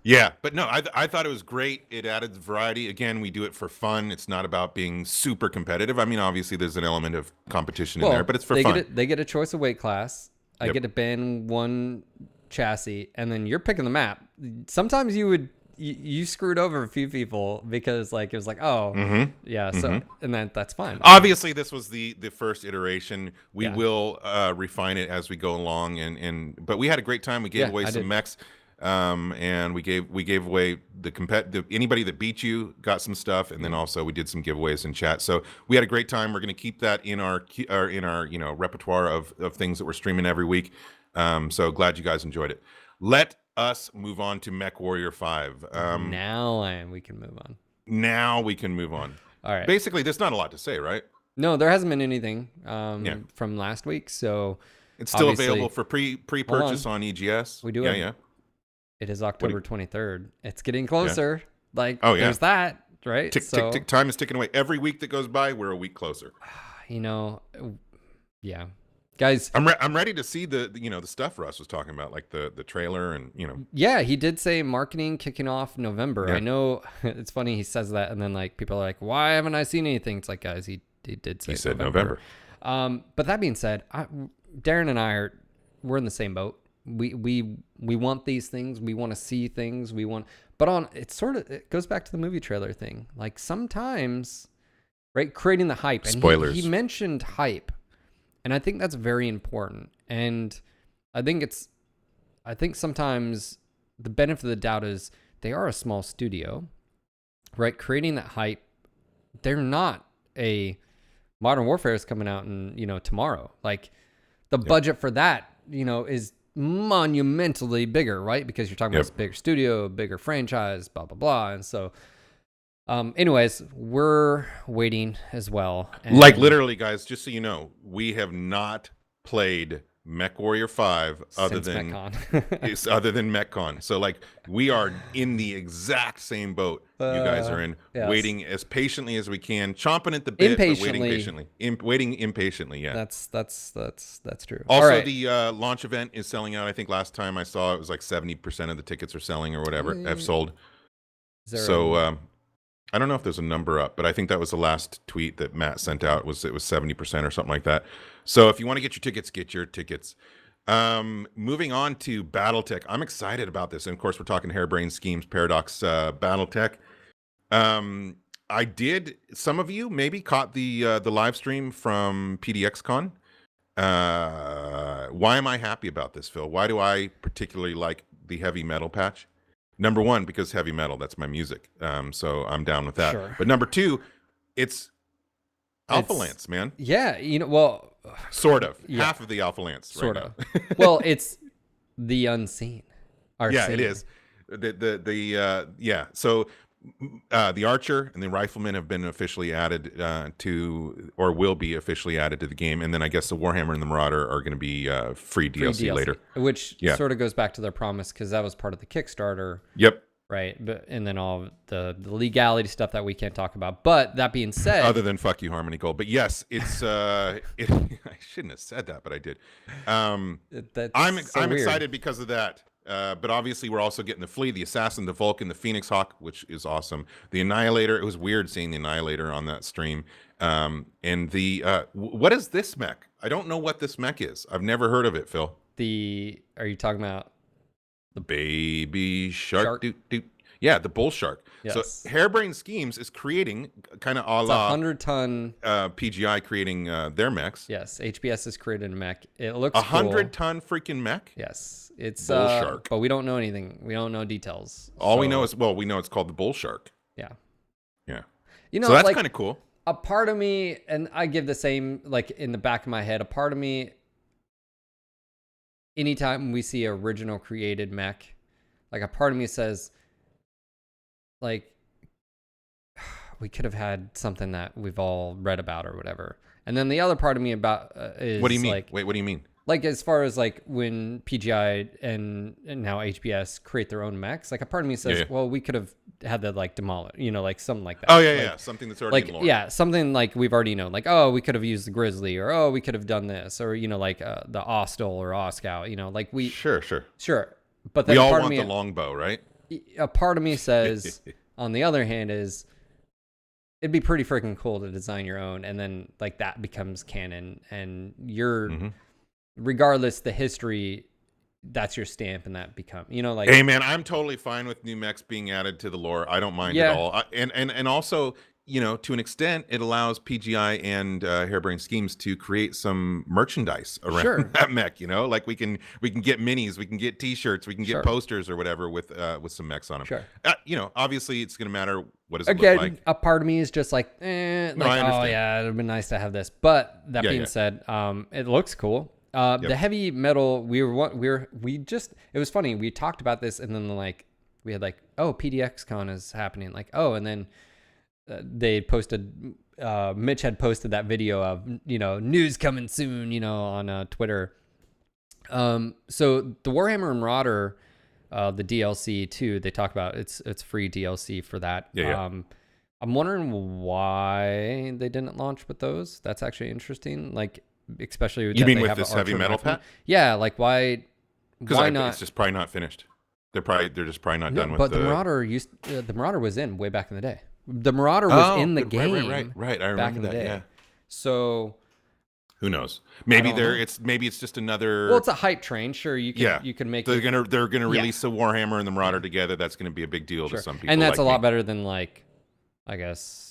Yeah, but no, I thought it was great. It added variety. Again, we do it for fun. It's not about being super competitive. I mean, obviously there's an element of competition in there, but it's for fun. They get a choice of weight class. I get to ban one chassis, and then you're picking the map. Sometimes you screwed over a few people because like it was like, so and that's fine. Obviously this was the first iteration. We will refine it as we go along, but we had a great time. We gave away some mechs, and we gave away anybody that beat you got some stuff, and then also we did some giveaways in chat. So we had a great time. We're going to keep that in our repertoire of things that we're streaming every week. So glad you guys enjoyed it. Let us move on to MechWarrior 5. We can move on. Now we can move on. All right. Basically, there's not a lot to say, right? No, there hasn't been anything from last week. So it's still available for pre-purchase on EGS. We do it. Yeah. It is October 23rd. It's getting closer. Yeah. Like, there's that, right? Tick, tick. Time is ticking away. Every week that goes by, we're a week closer. Yeah. Guys, I'm ready to see the stuff Russ was talking about, like the trailer and Yeah, he did say marketing kicking off November. Yeah. I know it's funny he says that, and then like people are like, why haven't I seen anything? It's like, guys, he did say. He said November. But that being said, Darren and I we're in the same boat. We want these things. We want to see things. It goes back to the movie trailer thing. Like sometimes, right, creating the hype. And spoilers. He mentioned hype. And I think that's very important. And I think sometimes the benefit of the doubt is they are a small studio, right? Creating that hype. They're not a Modern Warfare is coming out tomorrow. Like the budget for that, is monumentally bigger, right? Because you're talking about this bigger studio, bigger franchise, blah, blah, blah. And so anyways, we're waiting as well. And like literally, guys, just so you know, we have not played MechWarrior 5 other than MechCon. So like we are in the exact same boat you guys are in, waiting as patiently as we can, chomping at the bit, but waiting patiently. Waiting impatiently, yeah. That's true. Also, the launch event is selling out. I think last time I saw it was like 70% of the tickets are selling or whatever. Have sold. So I don't know if there's a number up, but I think that was the last tweet that Matt sent out. It was 70% or something like that. So if you want to get your tickets, get your tickets. Moving on to BattleTech. I'm excited about this. And of course, we're talking Harebrained Schemes, Paradox, BattleTech. Some of you maybe caught the live stream from PDXCon. Why am I happy about this, Phil? Why do I particularly like the heavy metal patch? Number one, because heavy metal, that's my music. So I'm down with that. Sure. But number two, it's Alpha Lance, man. Yeah, sort of. Yeah. Half of the Alpha Lance. Sort of. Well, it's the unseen. It is. So the Archer and the Rifleman have been officially added or will be officially added to the game, and then I guess the Warhammer and the Marauder are going to be free DLC later, which sort of goes back to their promise because that was part of the Kickstarter. Yep. Right, but and then all the legality stuff that we can't talk about. But that being said, other than fuck you, Harmony Gold. But yes, it's I shouldn't have said that, but I did. I'm excited because of that. But obviously, we're also getting the Flea, the Assassin, the Vulcan, the Phoenix Hawk, which is awesome. The Annihilator. It was weird seeing the Annihilator on that stream. And the what is this mech? I don't know what this mech is. I've never heard of it, Phil. Are you talking about the baby shark? Yeah, the bull shark. Yes. So Harebrained Schemes is creating kind of a la 100-ton PGI creating their mechs. Yes, HBS has created a mech. It looks 100-ton freaking mech. Yes, it's bull shark. But we don't know anything. We don't know details. All we know is we know it's called the bull shark. Yeah, yeah. So that's kind of cool. A part of me, and I give the same like in the back of my head. A part of me, anytime we see original created mech, like a part of me says, like, we could have had something that we've all read about or whatever. And then the other part of me about is what do you mean? Like, wait, what do you mean? Like as far as like when PGI and now HBS create their own mechs, like a part of me says, well, we could have had that like demolish, like something like that. Oh yeah, something that's already like in lore. Yeah, something like we've already known, like we could have used the Grizzly, or we could have done this, or like the Ostel or Oscout, like we sure. But then we all want the longbow, right? A part of me says, on the other hand, is it'd be pretty freaking cool to design your own, and then like that becomes canon, and you're regardless the history, that's your stamp, and that become like. Hey man, I'm totally fine with new mechs being added to the lore. I don't mind at all. And also, to an extent, it allows PGI and Harebrained Schemes to create some merchandise around that mech. Like we can get minis, we can get T-shirts, we can get posters or whatever with some mechs on them. Sure. Obviously it's going to matter what does it look like. A part of me is just like, oh yeah, it'd been nice to have this. But that being said, it looks cool. The heavy metal, it was funny. We talked about this, and then we had PDXCon is happening. And then they posted, Mitch had posted that video of, news coming soon, on Twitter. So the Warhammer and Marauder, the DLC too, they talk about it's free DLC for that. I'm wondering why they didn't launch with those. That's actually interesting. Especially you mean with this heavy metal pack? Yeah, why not? It's just probably not finished. They're just probably not done with. But the Marauder the Marauder was in way back in the day. The Marauder was in the game. Right. I remember that. Yeah. So who knows? Maybe it's just another. Well, it's a hype train. Sure, you can make. They're gonna release the Warhammer and the Marauder together. That's gonna be a big deal to some people. And that's a lot better than I guess.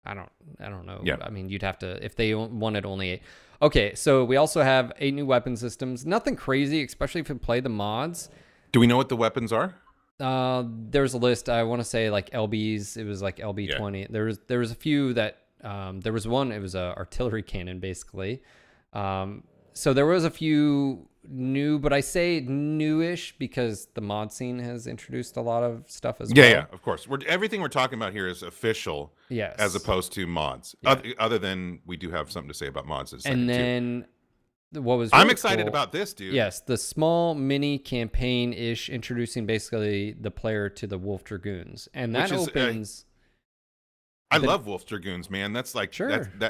I don't know. Yeah. I mean, you'd have to, if they wanted only 8. Okay, so we also have 8 new weapon systems. Nothing crazy, especially if you play the mods. Do we know what the weapons are? There's a list. I want to say LBs. It was LB 20. There was a few that there was one. It was a artillery cannon basically. So there was a few new, but I say newish because the mod scene has introduced a lot of stuff as well. Yeah, of course. Everything we're talking about here is official, as opposed to mods. Other than we do have something to say about mods. And then what was I'm excited about this, dude. Yes, the small mini campaign-ish introducing basically the player to the Wolf Dragoons, and that opens. I love Wolf Dragoons, man. That's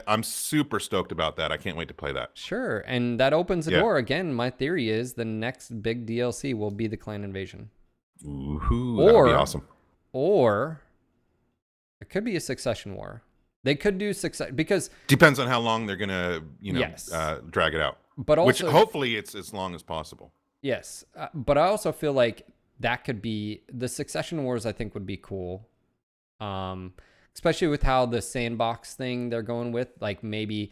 I'm super stoked about that. I can't wait to play that. Sure, and that opens the door. Again, my theory is the next big DLC will be the clan invasion. Ooh, that would be awesome. Or it could be a succession war. They could do because depends on how long they're gonna, drag it out. But also, which hopefully it's as long as possible. Yes, but I also feel like that could be the succession wars. I think would be cool. Especially with how the sandbox thing they're going with, maybe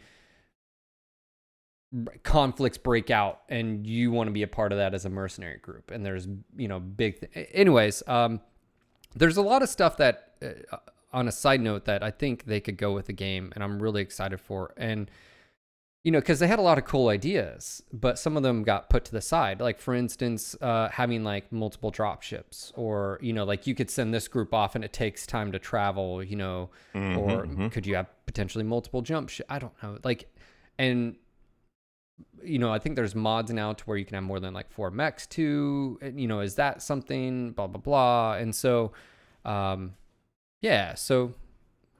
conflicts break out and you want to be a part of that as a mercenary group. And there's, big anyways, there's a lot of stuff that on a side note that I think they could go with the game and I'm really excited for. And because they had a lot of cool ideas, but some of them got put to the side. Like, for instance, having like multiple drop ships, or, like you could send this group off and it takes time to travel, or could you have potentially multiple jump ships? I don't know. Like, and, I think there's mods now to where you can have more than like 4 mechs too. Is that something, blah, blah, blah. And so, yeah, so.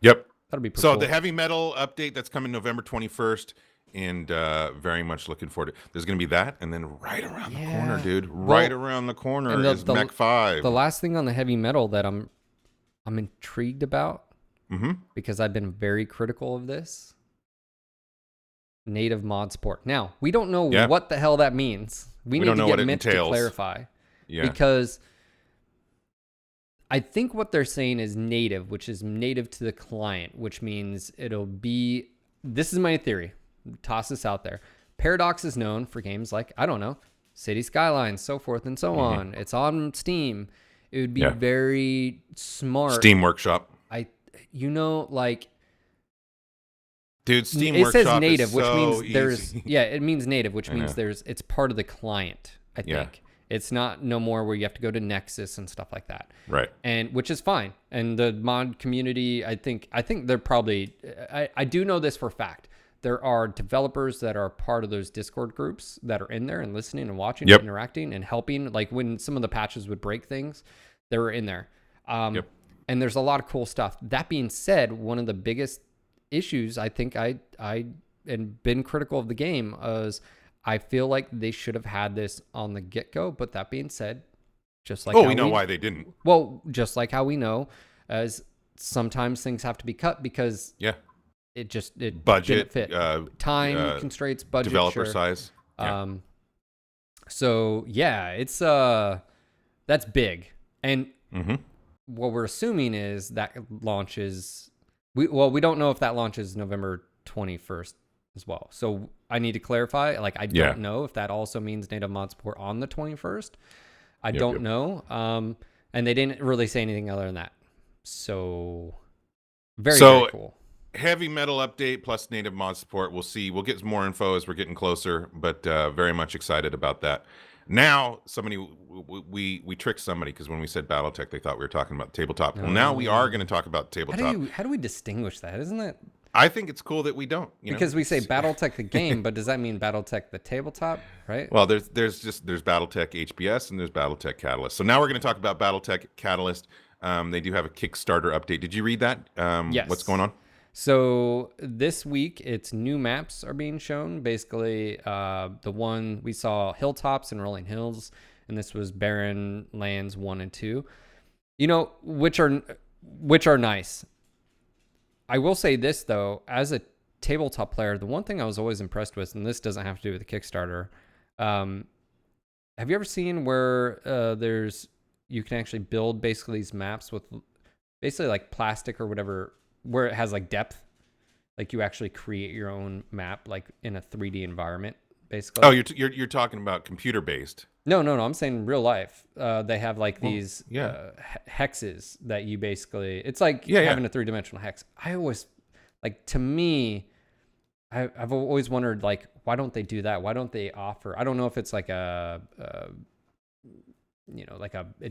Yep. That'll be pretty so cool. The heavy metal update that's coming November 21st. And very much looking forward to it. There's going to be that. And then right around the corner, dude, around the corner is Mech 5. The last thing on the heavy metal that I'm intrigued about, because I've been very critical of this, native mod support. Now, we don't know what the hell that means. We need to get Mint to clarify. Yeah. Because I think what they're saying is native, which is native to the client, which means it'll be, this is my theory. Toss this out there. Paradox is known for games like, I don't know, City Skylines, so forth and so on. It's on Steam. It would be very smart. Steam Workshop. Like, dude, Steam Workshop. It says native, is which so means easy. it means native, which means it's part of the client, I think. It's not no more where you have to go to Nexus and stuff like that. Right. And which is fine. And the mod community, I think they're probably, I do know this for a fact. There are developers that are part of those Discord groups that are in there and listening and watching and interacting and helping. Like when some of the patches would break things, they were in there. And there's a lot of cool stuff. That being said, one of the biggest issues I think I been critical of the game is I feel like they should have had this on the get-go. But that being said, just like we know why they didn't. Well, just like how we know, as sometimes things have to be cut because it budget, didn't fit. Time constraints, budget, developer size. So it's that's big. And what we're assuming is that launches. We don't know if that launches November 21st as well. So I need to clarify. Like, I don't know if that also means native mod support on the 21st. I don't know. And they didn't really say anything other than that. So very cool. Heavy metal update plus native mod support. We'll see. We'll get more info as we're getting closer, but very much excited about that. Now, we tricked somebody because when we said BattleTech, they thought we were talking about tabletop. Well, now we are going to talk about tabletop. How do we distinguish that? Isn't that? I think it's cool that we don't. Because we say BattleTech the game, but does that mean BattleTech the tabletop, right? Well, there's BattleTech HBS and there's BattleTech Catalyst. So now we're going to talk about BattleTech Catalyst. They do have a Kickstarter update. Did you read that? Yes. What's going on? So this week, it's new maps are being shown. Basically, the one we saw, Hilltops and Rolling Hills, and this was Barren Lands 1 and 2. Which are nice. I will say this though, as a tabletop player, the one thing I was always impressed with, and this doesn't have to do with the Kickstarter, have you ever seen where you can actually build basically these maps with basically like plastic or whatever, where it has like depth, like you actually create your own map, like in a 3D environment, basically. Oh, you're talking about computer based. No. I'm saying real life. They have like these hexes that you basically. It's like having a 3-dimensional hex. I always to me. I've always wondered like, why don't they do that? Why don't they offer? I don't know if it's like it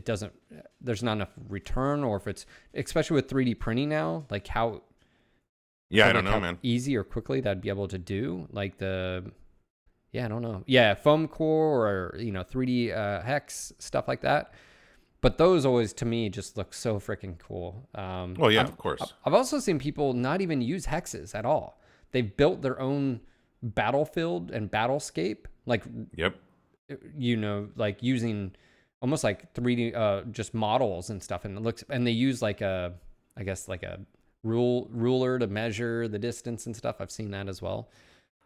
doesn't, there's not enough return, or if it's, especially with 3D printing now, like how, I don't know, man, easy or quickly that'd be able to do, like I don't know. Yeah. Foam core or, 3D hex, stuff like that. But those always, to me, just look so freaking cool. Of course. I've also seen people not even use hexes at all. They've built their own battlefield and battlescape, like using almost like 3D just models and stuff, and they use like a ruler to measure the distance and stuff. I've seen that as well.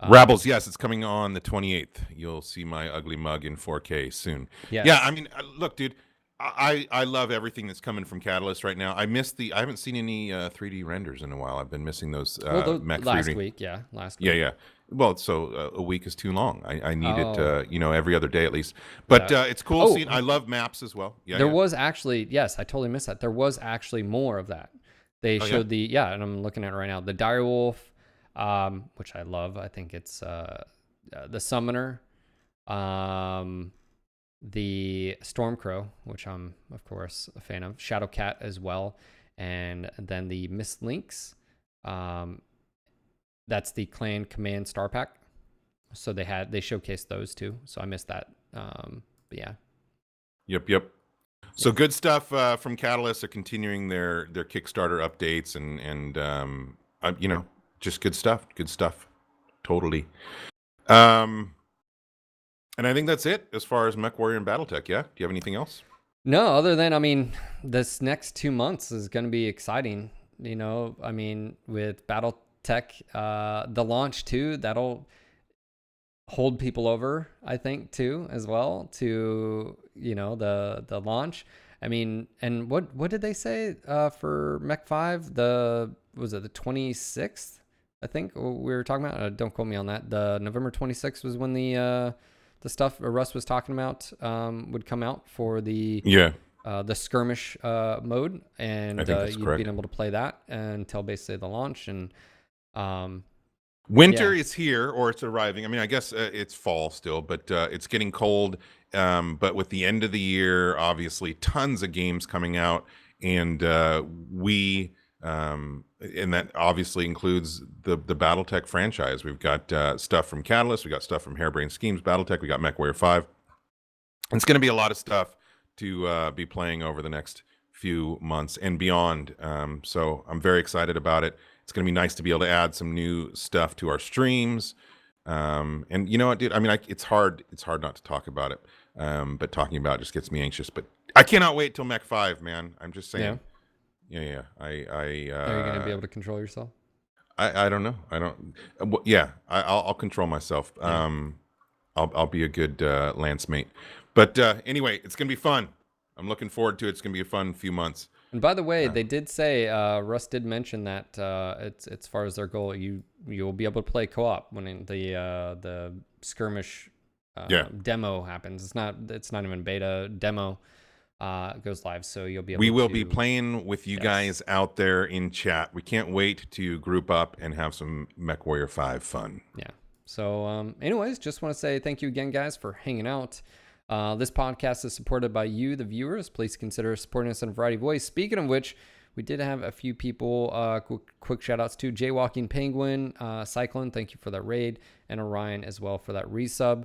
Rabbles, yes, it's coming on the 28th. You'll see my ugly mug in 4K soon. Yes. Yeah, I mean, look, dude, I love everything that's coming from Catalyst right now. I haven't seen any 3D renders in a while. I've been missing those. Last week. Yeah. Well, so a week is too long. I need it, every other day at least. But it's cool seeing. I love maps as well. Yeah. There was actually, yes, I totally missed that. There was actually more of that. They showed and I'm looking at it right now. The Direwolf, which I love. I think it's the Summoner, the Stormcrow, which I'm of course a fan of, Shadowcat as well, and then the Miss Lynx. That's the Clan Command Star Pack. So they showcased those two. So I missed that. But yeah. Yep. So good stuff from Catalyst. They're continuing their Kickstarter updates and just good stuff. Good stuff. Totally. And I think that's it as far as MechWarrior and BattleTech. Yeah. Do you have anything else? No, other than, this next 2 months is going to be exciting. With BattleTech, the launch too, that'll hold people over, I think, too, as well, to, the launch. And what did they say for Mech 5? Was it the 26th? I think we were talking about. Don't quote me on that. The November 26th was when the stuff Russ was talking about would come out for the skirmish mode, and you'd be able to play that until basically the launch. And winter is here, or it's arriving. I guess it's fall still, but it's getting cold. But with the end of the year, obviously, tons of games coming out, and and that obviously includes the BattleTech franchise. We've got stuff from Catalyst, we got stuff from Harebrained Schemes, BattleTech, we got MechWarrior 5. It's going to be a lot of stuff to be playing over the next few months and beyond. So I'm very excited about it. It's going to be nice to be able to add some new stuff to our streams. And you know what, dude? It's hard not to talk about it. But talking about it just gets me anxious. But I cannot wait till Mech 5, man. I'm just saying. Yeah. Are you going to be able to control yourself? I don't know. I don't. I'll control myself. I'll be a good lance mate. But anyway, it's gonna be fun. I'm looking forward to it. It's gonna be a fun few months. And by the way, they did say Russ did mention that it's as far as their goal, you'll be able to play co-op when the skirmish demo happens. It's not even beta demo. Goes live, so you'll be able we will be playing with you guys out there in chat. We can't wait to group up and have some MechWarrior 5 fun. Yeah. So anyways, just want to say thank you again, guys, for hanging out. This podcast is supported by you, the viewers. Please consider supporting us in a variety of ways. Speaking of which, we did have a few people, quick shout outs to Jaywalking Penguin, Cyclone, thank you for that raid, and Orion as well for that resub.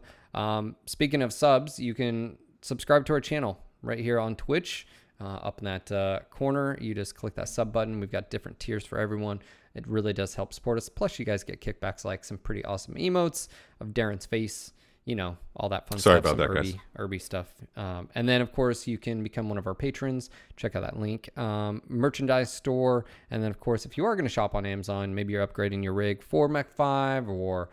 Speaking of subs, you can subscribe to our channel right here on Twitch. Up in that corner, you just click that sub button. We've got different tiers for everyone. It really does help support us. Plus, you guys get kickbacks like some pretty awesome emotes of Darren's face, all that fun stuff. Sorry about that, guys. Irby stuff. And then, of course, you can become one of our patrons. Check out that link. Merchandise store. And then, of course, if you are going to shop on Amazon, maybe you're upgrading your rig for Mech 5 or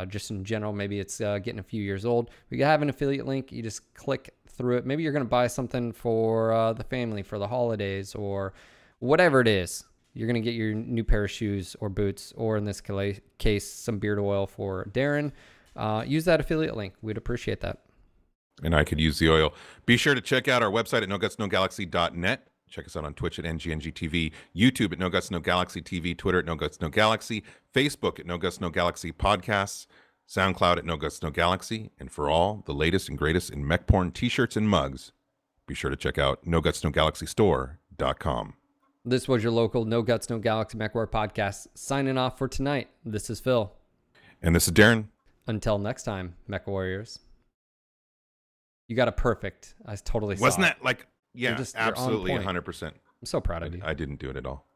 just in general, maybe it's getting a few years old. We have an affiliate link. You just click through it. Maybe you're going to buy something for the family for the holidays or whatever it is. You're going to get your new pair of shoes or boots, or in this case, some beard oil for Darren. Use that affiliate link. We'd appreciate that. And I could use the oil. Be sure to check out our website at NoGutsNoGalaxy.net. Check us out on Twitch at NGNGTV, YouTube at NoGutsNoGalaxy TV, Twitter at NoGutsNoGalaxy, Facebook at NoGutsNoGalaxy Podcasts, SoundCloud at NoGutsNoGalaxy, and for all the latest and greatest in mech porn t-shirts and mugs, be sure to check out NoGutsNoGalaxyStore.com. This was your local No Guts, No Galaxy MechWarrior podcast. Signing off for tonight. This is Phil. And this is Darren. Until next time, Mech Warriors. You got it perfect. I totally saw Wasn't it. that like, yeah, absolutely, 100%. I'm so proud of you. I didn't do it at all.